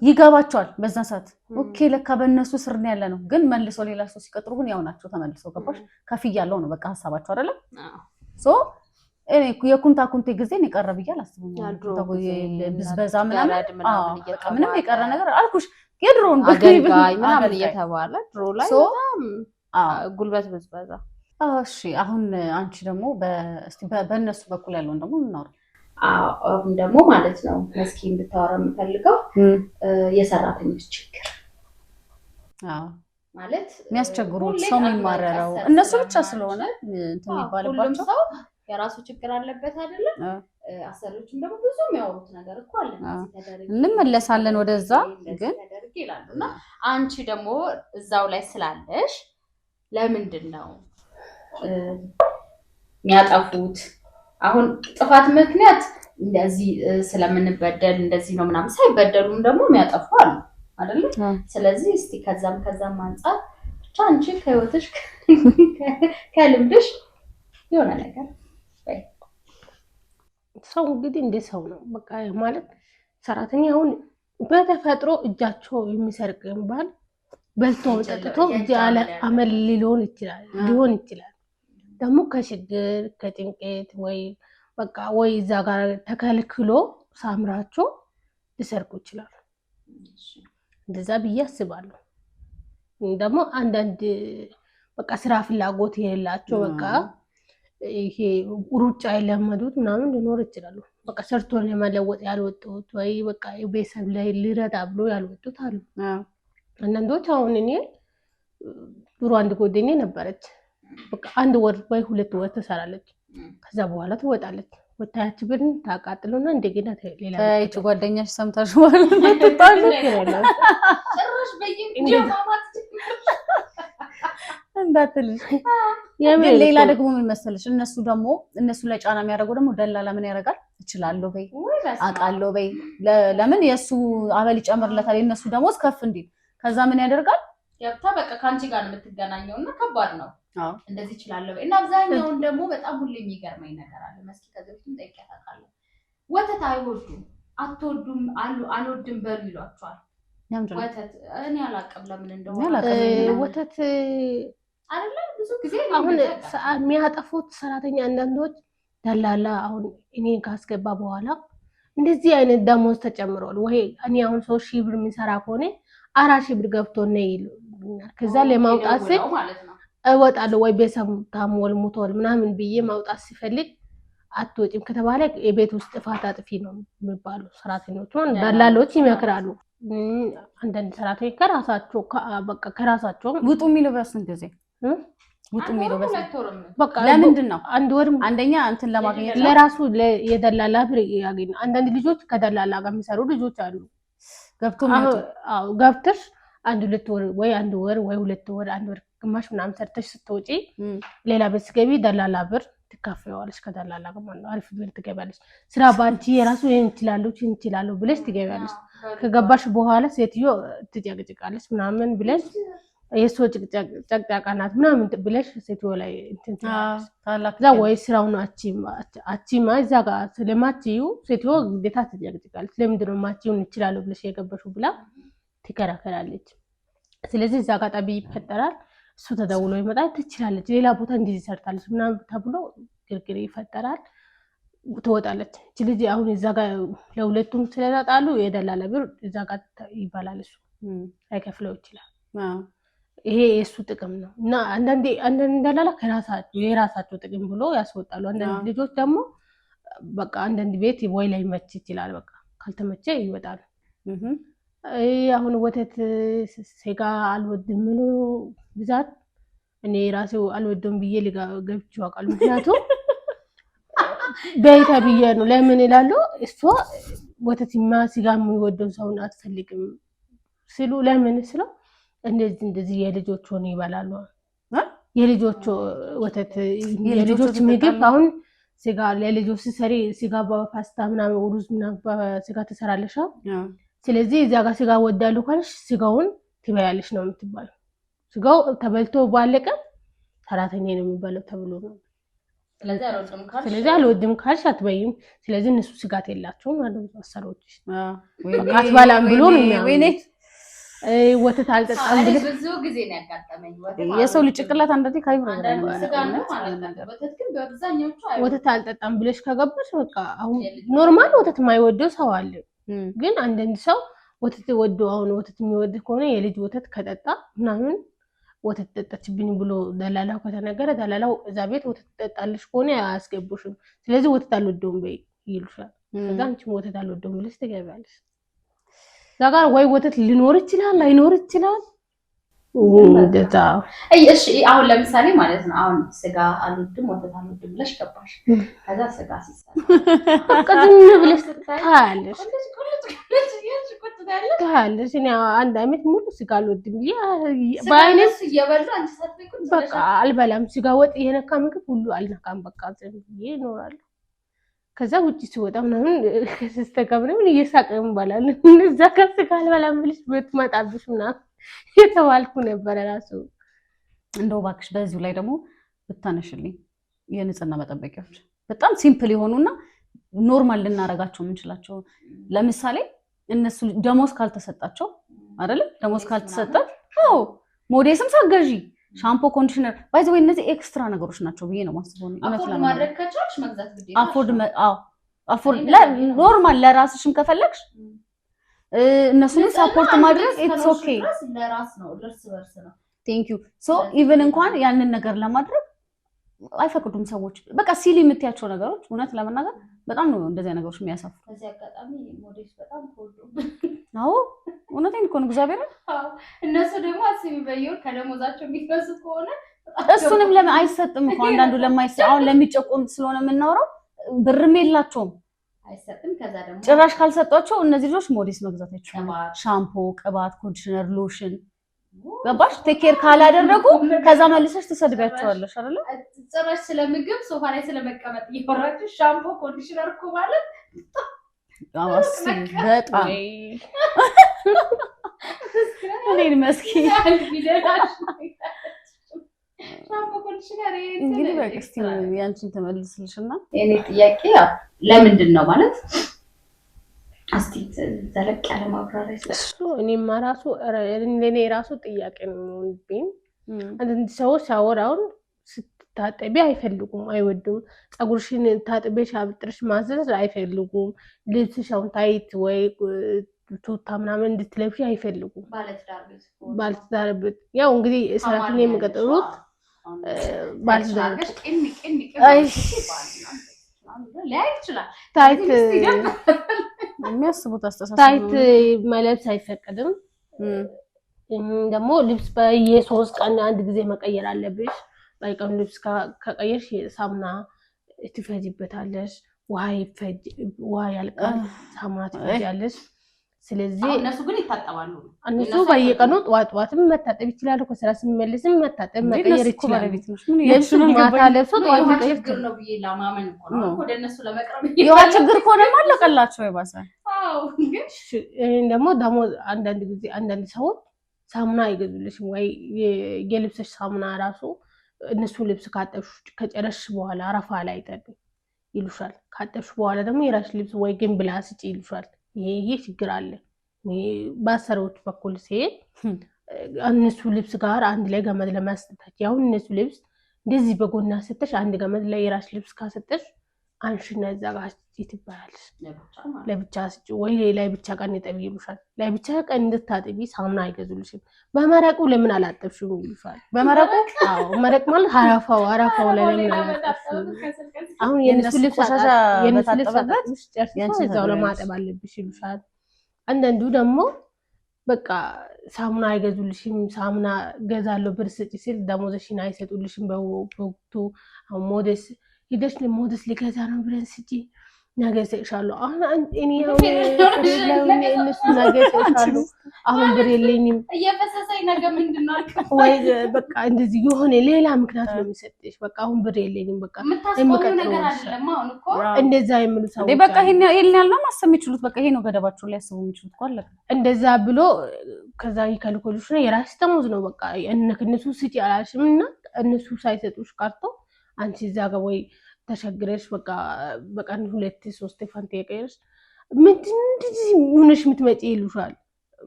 S2: ይገባቸዋል በዛ ሰዓት። ኦኬ ለካ በእነሱ ስር ነው ያለ ነው። ግን መልሶ ሌላ ሰው ሲቀጥሩ ግን ያው ናቸው ተመልሰው ገባሽ ከፍ ያለው ነው በቃ ሀሳባቸው አይደለም። ሶ እኔ የኩንታ ኩንቴ ጊዜ ነው ቀረብ ይያል አስቡኝ። ብዝበዛ ምናምን በቃ ምንም የቀረ ነገር አልኩሽ የድሮን
S1: አገልጋይ ምናምን እየተባለ ድሮ ላይ በጣም ጉልበት ብዝበዛ።
S2: እሺ አሁን አንቺ ደግሞ በእነሱ በኩል ያለውን ደግሞ እናወራ።
S1: አሁን ደግሞ ማለት ነው መስኪ እንድታወራ የምፈልገው የሰራተኞች ችግር
S2: ማለት የሚያስቸግሩት ሰው የሚማረረው እነሱ ብቻ ስለሆነ እንትን የሚባልባቸው
S1: ሰው የራሱ ችግር አለበት አይደለም። አሰሪዎችም ደግሞ ብዙ የሚያወሩት ነገር እኮ አለ።
S2: እንመለሳለን ወደዛ ግን
S1: ተደርግ ይላሉና አንቺ ደግሞ እዛው ላይ ስላለሽ ለምንድን ነው የሚያጠፉት? አሁን ጥፋት ምክንያት እንደዚህ ስለምንበደል እንደዚህ ነው ምናምን ሳይበደሉም ደግሞ የሚያጠፉ አሉ አይደል? ስለዚህ እስቲ ከዛም አንፃር ብቻ አንቺ ከህይወትሽ ከልምድሽ የሆነ ነገር
S3: ሰው እንግዲህ እንደ ሰው ነው በቃ ማለት ሰራተኛ አሁን በተፈጥሮ እጃቸው የሚሰርቅ ባል በልቶ ጠጥቶ እጅ ያለ አመል ሊሆን ይችላል። ደግሞ ከችግር ከጭንቀት ወይ በቃ ወይ እዛ ጋር ተከልክሎ ሳምራቸው ሊሰርቁ ይችላሉ። እንደዛ ብዬ አስባለሁ። ደግሞ አንዳንድ በቃ ስራ ፍላጎት የሌላቸው በቃ ይሄ ሩጫ የለመዱት ምናምን ሊኖር ይችላሉ። በቃ ሰርቶን የመለወጥ ያልወጡት ወይ በቃ ቤተሰብ ላይ ሊረዳ ብሎ ያልወጡት አሉ። አንዳንዶች አሁን እኔ ድሮ አንድ ጓደኛዬ ነበረች በቃ 1 ወር ወይ 2 ወር ትሰራለች። ከዛ በኋላ ትወጣለች። ወጣች ብን ታቃጥሉና እንደገና ሌላ
S2: እቺ ጓደኛሽ ሰምታሽ ማለት ነው ተጣሉ ይላል
S1: ጭራሽ በየጊዜው ማማት
S2: እንዳትልሽ። ግን ሌላ ደግሞ ምን መሰለሽ እነሱ ላይ ጫና የሚያደርገው ደግሞ ደላላ ምን ያደርጋል? እችላለሁ በይ አቃለሁ በይ ለምን የሱ አበል ይጨምርለታል የነሱ ደሞዝ ከፍ እንዲል። ከዛ ምን ያደርጋል?
S1: ያብታ በቃ ካንቺ ጋር ነው የምትገናኘውና ከባድ ነው። እንደዚህ ይችላል እና አብዛኛውን ደግሞ በጣም ሁሌ የሚገርመኝ ነገር አለ። መስኪ ከዚህ ጠይቄያታለሁ። ወተት አይወዱም አትወዱም አልወድም በሉ ይሏቸዋል። ወተት እኔ አላቅም ለምን እንደሆነ
S3: ወተት
S1: አይደለም ብዙ ጊዜ
S3: አሁን የሚያጠፉት ሰራተኛ አንዳንዶች ደላላ አሁን እኔን ካስገባ በኋላ እንደዚህ አይነት ደሞዝ ተጨምሯል ወይ እኔ አሁን 3000 ብር የሚሰራ ከሆነ 4000 ብር ገብቶ ነው ይሉኛል። ከዛ ለማውጣት ማለት ነው እወጣለሁ ወይ ቤተሰብ ታሞል ሞቷል ምናምን ብዬ ማውጣት ሲፈልግ አትወጪም ከተባለ የቤት ውስጥ ጥፋት አጥፊ ነው የሚባሉ ሰራተኞች ደላሎች ይመክራሉ። አንዳንድ ሰራተኞች ከራሳቸው
S2: ውጡ የሚለው በስንት ጊዜ ውጡ የሚለው
S3: በቃ
S2: ለምንድን ነው?
S3: 1 ወር
S2: አንደኛ እንትን ለማግኘት
S3: ለራሱ የደላላ ብር ያገኝ። አንዳንድ ልጆች ከደላላ ጋር የሚሰሩ ልጆች አሉ። ገብተሽ 1-2 ወር ወይ 1 ወር ወይ 2 ወር 1 ወር ግማሽ ምናምን ሰርተሽ ስትወጪ ሌላ ቤት ገቢ ደላላ ብር ትካፈያለሽ። ከደላላ ጋር ማለት አሪፍ ብር ትገባለሽ። ስራ ባንቺ የራሱ ይችላሉ ብለሽ ትገባለሽ። ከገባሽ በኋላ ሴትዮ ትጨቅጭቃለች ምናምን ብለሽ የሶ ጨቅጫቃ ናት ምናምን ብለሽ ሴትዮ ላይ እንትን ታላቅ ወይ ስራውን አቺማ እዛ ጋር ስለማትዩ ሴትዮ ግዴታ ትጨቅጭቃለች። ለምንድን ነው ማቺውን ይችላሉ ብለሽ የገባሽው ብላ ትከራከራለች። ስለዚህ እዛ ጋር ጠብ ይፈጠራል። እሱ ተደውሎ ይመጣል ትችላለች ሌላ ቦታ እንደዚህ ሰርታለች ምናምን ተብሎ ግርግር ይፈጠራል ትወጣለች እቺ ልጅ አሁን እዛ ጋር ለሁለቱም ስለታጣሉ የደላላ ብር እዛ ጋር ይባላል እሱ አይከፍለው ይችላል ይሄ የሱ ጥቅም ነው እና አንዳንዴ ደላላ የራሳቸው ጥቅም ብሎ ያስወጣሉ አንዳንድ ልጆች ደግሞ በቃ አንዳንድ ቤት ወይ ላይ መች ይችላል በቃ ካልተመቸ ይወጣሉ አሁን ወተት ስጋ አልወድም ነው ብዛት እኔ ራሴው አልወደም ብዬ ገብቼው አውቃለሁ ምክንያቱም በይታ ብዬ ነው ለምን ይላሉ እሷ ወተትማ ስጋ የሚወደው ሰው አትፈልግም ሲሉ ለምን ስለው እንደዚህ የልጆች ሆነ ይባላሉ የልጆች ወተት የልጆች ምግብ አሁን ስጋ ለልጆች ሰሪ ስጋ በፓስታ ምናምን ሩዝ ምናምን በስጋ ተሰራለሽ ስለዚህ እዛ ጋር ስጋ ወዳሉ ካልሽ ስጋውን ትበያለሽ ነው የምትባለው ስጋው ተበልቶ ባለቀ ሰራተኛ ነው የሚባለው ተብሎ ነው ስለዚህ አልወድም ካልሽ አትበይም ስለዚህ እነሱ ስጋት የላቸውም ማለት ነው አሰሮች አትባላም ብሎ ነው የሚያወሩት ወተት አልጠጣም ብለህ
S1: ብዙ ጊዜ ነው ያጋጠመኝ
S2: የሰው ልጅ ጭቅላት አንደዚ ካይብሮ
S1: ስጋ ነው ማለት ነው ወተት ግን በአብዛኛዎቹ
S3: ወተት አልጠጣም ብለሽ ከገባሽ በቃ አሁን ኖርማል ወተት የማይወደው ሰው አለ ግን አንዳንድ ሰው ወተት ወዶ አሁን ወተት የሚወድ ከሆነ የልጅ ወተት ከጠጣ ምናምን ወተት ጠጣችብኝ ብሎ ደላላው ከተነገረ ደላላው እዛ ቤት ወተት ጠጣልሽ ከሆነ አያስገቡሽም ስለዚህ ወተት አልወደውም በይ ይሉሻል ከዛ አንቺም ወተት አልወደውም ብለሽ ትገቢያለሽ ዛጋር ወይ ወተት ሊኖር ይችላል ላይኖር ይችላል እንደዛ
S1: እሺ አሁን ለምሳሌ ማለት ነው አሁን ስጋ አልወድም ወተት አልወድም ብለሽ ገባሽ ከዛ ስጋ ሲሰራ
S3: ቀድም ብለሽ ታያለሽ ታያለሽ እኔ አንድ አመት ሙሉ ስጋ አልወድም ባይነስ
S1: እየበሉ አንቺ ሳትበቁ
S3: በቃ አልበላም ስጋ ወጥ የነካ ምግብ ሁሉ አልነካም በቃ ዝም ብዬ እኖራለሁ ከዛ ውጪ ሲወጣ ምናምን ከስተጋብረን እየሳቀም ባላል እዛ ከስጋ አልበላም ብለሽ ብትመጣብሽ ምናምን የተባልኩ ነበር ራሱ
S2: እንደው ባክሽ በዚሁ ላይ ደግሞ ብታነሽልኝ የንጽህና መጠበቂያዎች በጣም ሲምፕል የሆኑና ኖርማል ልናረጋቸው የምንችላቸው ለምሳሌ እነሱ ደሞዝ ካልተሰጣቸው አይደል ደሞዝ ካልተሰጣት ሞዴስም ሳገዢ ሻምፖ ኮንዲሽነር ባይ ዘ ወይ እነዚህ ኤክስትራ ነገሮች ናቸው ብዬ ነው ማስበው
S1: አፎርድ ማድረግ ከቻልሽ መግዛት ግዴታ
S2: አፎርድ ኖርማል ለራስሽም ከፈለግሽ እነሱን ሰፖርት ማድረግ ኢትስ ኦኬ
S1: ለራስ ነው ለርስ በርስ ነው
S2: ቴንክ ዩ ሶ ኢቭን እንኳን ያንን ነገር ለማድረግ አይፈቅዱም ሰዎች በቃ ሲሊ የምትያቸው ነገሮች እውነት ለመናገር በጣም ነው እንደዚህ ነገሮች የሚያሳፍሩ
S1: ከዚህ አጋጣሚ ሞዴስ በጣም ተወዶ
S2: አዎ እውነቴን እኮ ነው እግዚአብሔር
S1: እነሱ ደግሞ አስቢ በየው ከደሞዛቸው የሚፈሱ ከሆነ
S2: እሱንም ለምን አይሰጥም እኮ አንዳንዱ ለማይሰጥ አሁን ለሚጨቆም ስለሆነ የምናወራው ብርም የላቸውም
S1: አይሰጥም ከዛ ደግሞ
S2: ጭራሽ ካልሰጧቸው እነዚህ ልጆች ሞዴስ መግዛት አይችሉም ሻምፖ ቅባት ኮንዲሽነር ሎሽን ገባሽ ቴክ ኬር ካላደረጉ ከዛ መልሰሽ ተሰድቢያቸዋለሽ አይደል
S1: ጭራሽ ስለምግብ ሶፋ ላይ ስለመቀመጥ ይወራጭ ሻምፖ ኮንዲሽነር እኮ ማለት
S2: አዋስ በጣም እኔን መስኪ
S1: ሻምፖ ኮንዲሽነር
S2: እንግዲህ በቅስቲ ያንቺን ተመልስልሽና
S1: እኔ ጥያቄ ለምንድን ነው ማለት አስቲ ዘለቅ ያለ ማብራሪያ
S3: እሱ እኔማ ራሱ ለኔ ራሱ ጥያቄ ነው እንዴ አንድ ሰዎች አወራውን ስታጠቢ አይፈልጉም አይወዱም ጸጉርሽን ታጥበሽ አብጥርሽ ማዘዝ አይፈልጉም ልብስሽን ታይት ወይ ቱታ ምናምን እንድትለብሺ አይፈልጉም ባለትዳር ያው እንግዲህ ሰራተኛ የሚቀጥሩት ባለትዳር ላይ ይችላል ታይት
S2: የሚያስቡት አስተሳሰብ
S3: ታይት ማለት አይፈቀድም ደግሞ ልብስ በየ3 ቀን አንድ ጊዜ መቀየር አለብሽ ባይቀም ልብስ ከቀየርሽ ሳሙና ትፈጂበታለሽ ውሃ ያልቃል ሳሙና ትፈጂያለሽ ስለዚህ
S1: እነሱ ግን ይታጠባሉ
S3: እነሱ በየቀኑ ጧት መታጠብ ይችላል ከስራ ሲመለስም መታጠብ መቀየር ይችላል ልብስ ማታ ለብሶ ጧት
S1: ችግር ነው ብዬ ለማመን እኮ ነው ወደ እነሱ ለመቅረብ
S2: የዋ ችግር ኮነ ማለቀላቸው ይባሳል
S1: አዎ
S3: ግን ደግሞ አንዳንድ ጊዜ አንዳንድ ሰዎች ሳሙና አይገዙልሽም ወይ የልብስሽ ሳሙና ራሱ እነሱ ልብስ ካጠብሽ ከጨረሽ በኋላ አረፋ ላይ ጠብ ይሉሻል ካጠብሽ በኋላ ደግሞ የራስሽ ልብስ ወይ ግን ብላስጭ ይሉሻል ይሄ ችግር አለ ባሰሮች በኩል ሲሄድ እነሱ ልብስ ጋር አንድ ላይ ገመድ ለማስጠት ያው እነሱ ልብስ እንደዚህ በጎና ሰተሽ አንድ ገመድ ላይ የራስ ልብስ ካሰጠሽ አንሽና እዛ ጋር ትባያለሽ። ለብቻ ስጪ ወይ ላይ ብቻ ቀን ጠቢ ይሉሻል። ላይ ብቻ ቀን እንድታጥቢ ሳሙና አይገዙልሽም። በመረቁ ለምን አላጠብሽም ይሉሻል። በመረቁ አዎ መረቅ ማለት አረፋው ላይ ለምን አላጠብሽም? አሁን የነሱ ልብስ አጣጥበሽ ጨርሰሽ እዛው ለማጠብ አለብሽ ይሉሻል። አንዳንዱ ደግሞ በቃ ሳሙና አይገዙልሽም። ሳሙና ገዛለሁ ብር ስጪ ሲል ደሞዝሽን አይሰጡልሽም በወቅቱ። አሁን ሞዴስ ሂደሽ ሞዴስ ሊገዛ ነው ብለን ስጪ ነገ እሰጥሻለሁ። አሁን እኔ እነሱ ነገ እሰጥሻለሁ አሁን ብር የለኝም
S1: እየፈሰሰኝ ነገ ምንድን ነው
S3: ወይ በቃ እንደዚህ የሆነ ሌላ ምክንያት ነው የሚሰጥሽ። በቃ አሁን ብር የለኝም በቃ
S1: ነገር አይደለም። አሁን እኮ
S3: እንደዛ የሚሉ ሰዎች
S2: በቃ ይሄን ያልነው ማሰብ የሚችሉት በቃ ይሄ ነው ገደባቸው ላይ ያስቡ የሚችሉት እኮ አለ
S3: እንደዛ ብሎ ከዛ ይከልከሉሽ ነው። የራስሽ ደሞዝ ነው በቃ እነሱ ስጪ አላልሽም እና እነሱ ሳይሰጡሽ ቀርቶ አንቺ እዛ ጋር ወይ ተሸግረሽ በቃ በቀን 2-3 ፋንታ የቀየርሽ ምንድን እንደዚህ ሆነሽ የምትመጪ ይሉሻል።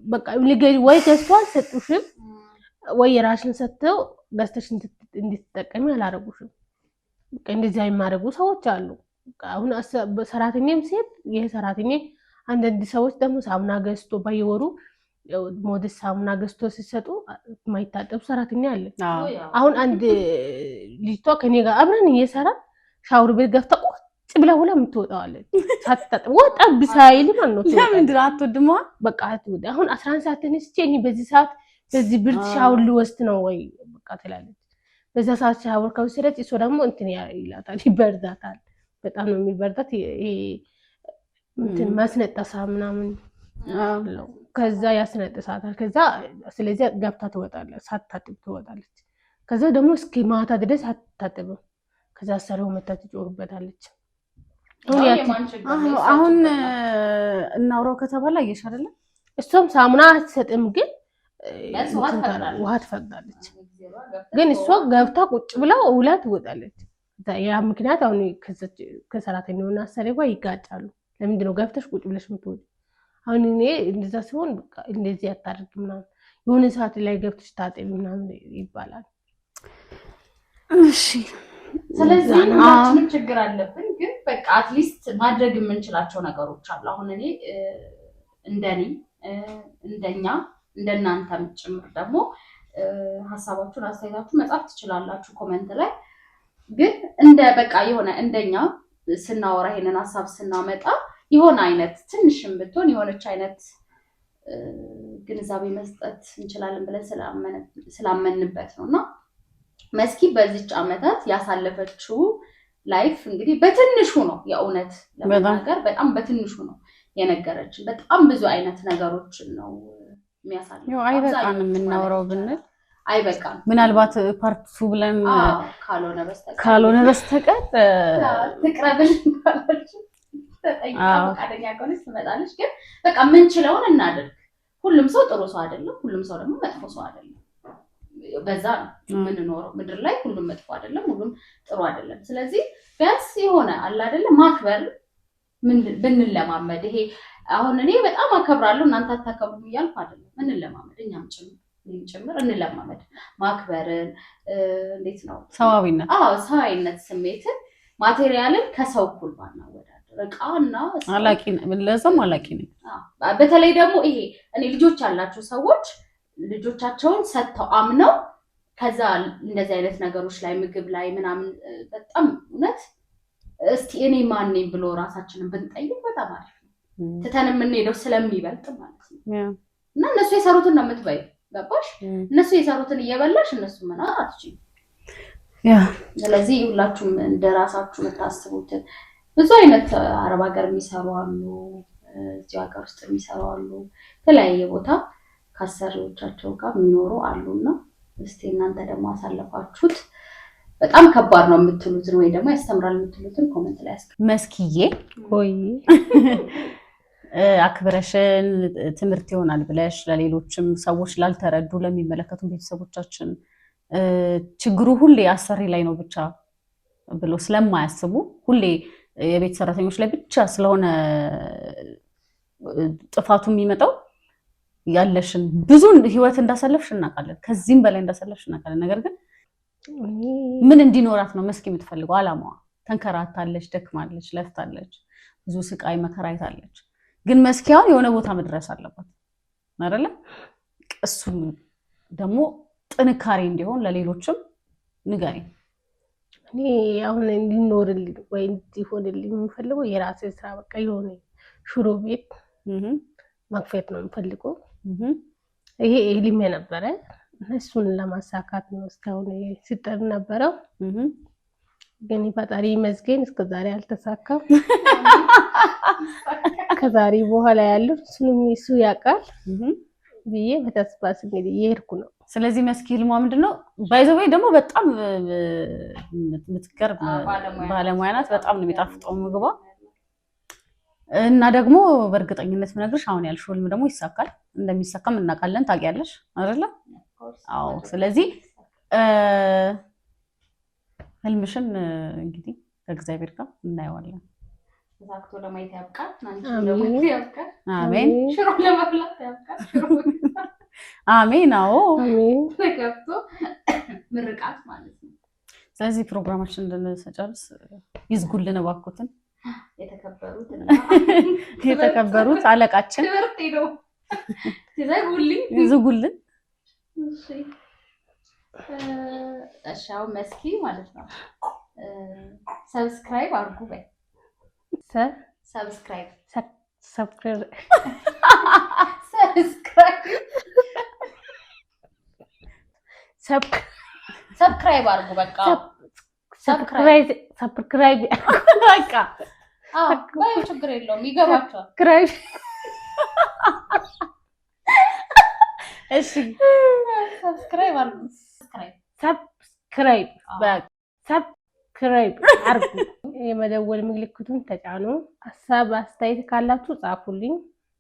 S3: በቃ ወይ ገዝተው አልሰጡሽም ወይ የራስሽን ሰጥተው ገዝተሽ እንድትጠቀሚ አላረጉሽም። በቃ እንደዚያ የማደርጉ ሰዎች አሉ። አሁን ሰራተኛም ሴት ይሄ ሰራተኛ አንዳንድ ሰዎች ደግሞ ሳሙና ገዝቶ በየወሩ ሞዴስ ሳሙና ገዝቶ ሲሰጡ የማይታጠቡ ሰራተኛ አለ። አሁን አንድ ልጅቷ ከኔ ጋር አብረን እየሰራ ሻወር ቤት ገብታ ቁጭ ብላ ሁላ የምትወጣዋለች ሳትታጠብ ወጣ ብሳይል ማለት ነው።
S2: ለምንድን አትወድማ
S3: በቃ አትወድ። አሁን 11 ሰዓት ተነስቼ እኔ በዚህ ሰዓት በዚህ ብርድ ሻወር ልወስድ ነው ወይ በቃ ትላለች። በዛ ሰዓት ሻወር ከወሰደች እሱ ደግሞ እንትን ይላታል፣ ይበርዳታል። በጣም ነው የሚበርዳት። ይሄ እንትን ማስነጠሳ ምናምን አለው። ከዛ ያስነጥሳታል። ከዛ ስለዚህ ገብታ ትወጣለች፣ ሳትታጠብ ትወጣለች። ከዛ ደግሞ እስኪ ማታ ድረስ አትታጠብም። ከዛ ሰራው መታ ትጮህበታለች።
S2: አሁን እናውራው ከተባለ አየሽ አይደለ?
S3: እሷም ሳሙና አትሰጥም፣ ግን ውሃ ትፈቅዳለች። ግን እሷ ገብታ ቁጭ ብላ ውላ ትወጣለች። ያ ምክንያት አሁን ከሰራተኛውና አሰሪዋ ይጋጫሉ። ለምንድን ነው ገብተሽ ቁጭ ብለሽ የምትወጪው? አሁን እኔ እንደዛ ሲሆን በቃ እንደዚህ አታርግ ምናምን የሆነ ሰዓት ላይ ገብተሽ ታጠቢ ምናምን ይባላል።
S2: እሺ
S1: ስለዚህ ሁላችንም ችግር አለብን፣ ግን በቃ አትሊስት ማድረግ የምንችላቸው ነገሮች አሉ። አሁን እኔ እንደኛ እንደናንተም ጭምር ደግሞ ሀሳባችሁን አስተያየታችሁን መጻፍ ትችላላችሁ ኮሜንት ላይ። ግን እንደ በቃ የሆነ እንደኛ ስናወራ ይሄንን ሀሳብ ስናመጣ የሆነ አይነት ትንሽም ብትሆን የሆነች አይነት ግንዛቤ መስጠት እንችላለን ብለን ስላመንበት ነውና መስኪ በዚች ዓመታት ያሳለፈችው ላይፍ እንግዲህ በትንሹ ነው፣ የእውነት ለመናገር በጣም በትንሹ ነው የነገረችን። በጣም ብዙ አይነት ነገሮችን ነው የሚያሳልፈው።
S2: አይበቃንም የምናወራው ብንል
S3: አይበቃም።
S2: ምናልባት ፓርት 2 ብለን ካልሆነ በስተቀር
S1: ትቅረብልን ካላችሁ ተጠይቃ ፈቃደኛ ከሆነች ትመጣለች። ግን በቃ የምንችለውን እናድርግ። ሁሉም ሰው ጥሩ ሰው አይደለም፣ ሁሉም ሰው ደግሞ መጥፎ ሰው አይደለም። በዛ ነው የምንኖረው ምድር ላይ። ሁሉም መጥፎ አይደለም፣ ሁሉም ጥሩ አይደለም። ስለዚህ ቢያንስ የሆነ አለ አይደለ ማክበር ብንለማመድ። ይሄ አሁን እኔ በጣም አከብራለሁ እናንተ አታከብሩም እያልኩ አይደለም። እንለማመድ፣ እኛም ጭምር እንለማመድ ማክበርን። እንዴት ነው
S2: ሰዋዊነት?
S1: ሰዋዊነት ስሜትን፣ ማቴሪያልን ከሰው እኩል ባናወዳደር እቃና
S2: አላቂ ለዛም አላቂ ነው።
S1: በተለይ ደግሞ ይሄ እኔ ልጆች ያላቸው ሰዎች ልጆቻቸውን ሰጥተው አምነው ከዛ እንደዚህ አይነት ነገሮች ላይ ምግብ ላይ ምናምን በጣም እውነት እስቲ እኔ ማን ነኝ ብሎ ራሳችንን ብንጠይቅ በጣም አሪፍ ነው። ትተን የምንሄደው ስለሚበልጥ ማለት ነው። እና እነሱ የሰሩትን ነው የምትበይ፣ ገባሽ? እነሱ የሰሩትን እየበላሽ እነሱ መናር አትችይም። ስለዚህ ሁላችሁም እንደራሳችሁ የምታስቡትን ብዙ አይነት አረብ ሀገር የሚሰሩ አሉ፣ እዚህ ሀገር ውስጥ የሚሰሩ አሉ፣ የተለያየ ቦታ ከአሰሪዎቻቸው ጋር የሚኖሩ አሉና እስቲ እናንተ ደግሞ አሳለፋችሁት በጣም ከባድ ነው የምትሉትን ወይ ደግሞ ያስተምራል የምትሉትን ኮሜንት ላይ አስቀምጡ።
S2: መስኪዬ ሆይ አክብረሽን ትምህርት ይሆናል ብለሽ ለሌሎችም ሰዎች ላልተረዱ ለሚመለከቱ ቤተሰቦቻችን ችግሩ ሁሌ አሰሪ ላይ ነው ብቻ ብሎ ስለማያስቡ ሁሌ የቤት ሰራተኞች ላይ ብቻ ስለሆነ ጥፋቱ የሚመጣው ያለሽን ብዙ ህይወት እንዳሳለፍሽ እናውቃለን፣ ከዚህም በላይ እንዳሳለፍሽ እናውቃለን። ነገር ግን ምን እንዲኖራት ነው መስኪ የምትፈልገው? አላማዋ ተንከራታለች፣ ደክማለች፣ ለፍታለች፣ ብዙ ስቃይ መከራ አይታለች። ግን መስኪያውን የሆነ ቦታ መድረስ አለባት አይደለ? እሱ ደግሞ ጥንካሬ እንዲሆን ለሌሎችም ንገሪኝ።
S3: እኔ አሁን እንዲኖርልኝ ወይ እንዲሆንልኝ የምፈልገው የራሴ ስራ በቃ የሆነ ሽሮ ቤት መክፈት ነው የምፈልገው። ይሄ ህልሜ ነበረ። እሱን ለማሳካት ነው እስካሁን ሲጥር ነበረው። ግን ፈጣሪ ይመስገን እስከዛሬ አልተሳካም። ከዛሬ በኋላ ያለው እሱ ያውቃል ብዬ በተስፋ እንግዲህ እየሄድኩ ነው።
S2: ስለዚህ መስኪ ህልሟ ምንድነው? ባይዘወይ ደግሞ በጣም የምትገርም ባለሙያ ናት። በጣም ነው የሚጣፍጠው ምግቧ። እና ደግሞ በእርግጠኝነት ምነግርሽ አሁን ያልሽው ህልም ደግሞ ይሳካል። እንደሚሳካም እናውቃለን። ታውቂያለሽ አይደለ? አዎ። ስለዚህ ህልምሽን እንግዲህ ከእግዚአብሔር ጋር እናየዋለን።
S1: ተሳክቶ ለማየት ያብቃል። አንቺ ለማየት ያብቃል።
S2: አሜን።
S1: ሽሮ ለመብላት ያብቃል።
S2: አሜን። አዎ፣
S3: አሜን።
S1: ተከፍቶ ምርቃት ማለት ነው።
S2: ስለዚህ ፕሮግራማችን እንድንጨርስ ይዝጉልን እባክዎትን። የተከበሩት አለቃችን
S1: ትምህርት ነው። ይዘጉልኝ፣
S2: ይዝጉልን።
S1: እሺ፣ አሁን መስኪ ማለት ነው ሰብስክራይብ አድርጉ በይ። ሰብስክራይብ አድርጉ በቃ
S3: ሰብስክራይብ
S1: በቃ። አዎ ችግር የለውም ይገባቸዋል።
S2: እሺ
S1: ሰብስክራይብ አድርጉ።
S3: ሰብስክራይብ አድርጉ። የመደወል ምልክቱን ተጫኑ። ሀሳብ አስተያየት ካላችሁ ጻፉልኝ።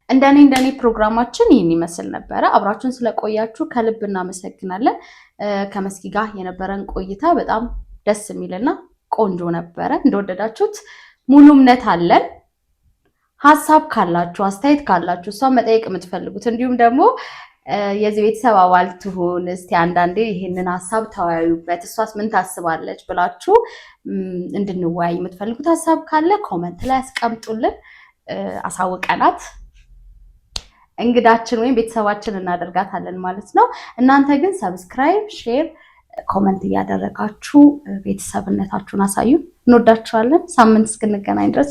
S1: እንደኔ ፕሮግራማችን ይህን ይመስል ነበረ። አብራችሁን ስለቆያችሁ ከልብ እናመሰግናለን። ከመስኪ ጋር የነበረን ቆይታ በጣም ደስ የሚልና ቆንጆ ነበረ። እንደወደዳችሁት ሙሉ እምነት አለን። ሀሳብ ካላችሁ አስተያየት ካላችሁ እሷን መጠየቅ የምትፈልጉት እንዲሁም ደግሞ የዚህ ቤተሰብ አባል ትሁን እስቲ አንዳንዴ ይሄንን ሀሳብ ተወያዩበት፣ እሷስ ምን ታስባለች ብላችሁ እንድንወያይ የምትፈልጉት ሀሳብ ካለ ኮመንት ላይ አስቀምጡልን። አሳውቀናት እንግዳችን ወይም ቤተሰባችን እናደርጋታለን ማለት ነው። እናንተ ግን ሰብስክራይብ፣ ሼር፣ ኮመንት እያደረጋችሁ ቤተሰብነታችሁን አሳዩ። እንወዳችኋለን። ሳምንት እስክንገናኝ ድረስ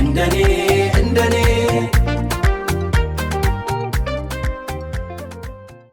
S1: እንደኔ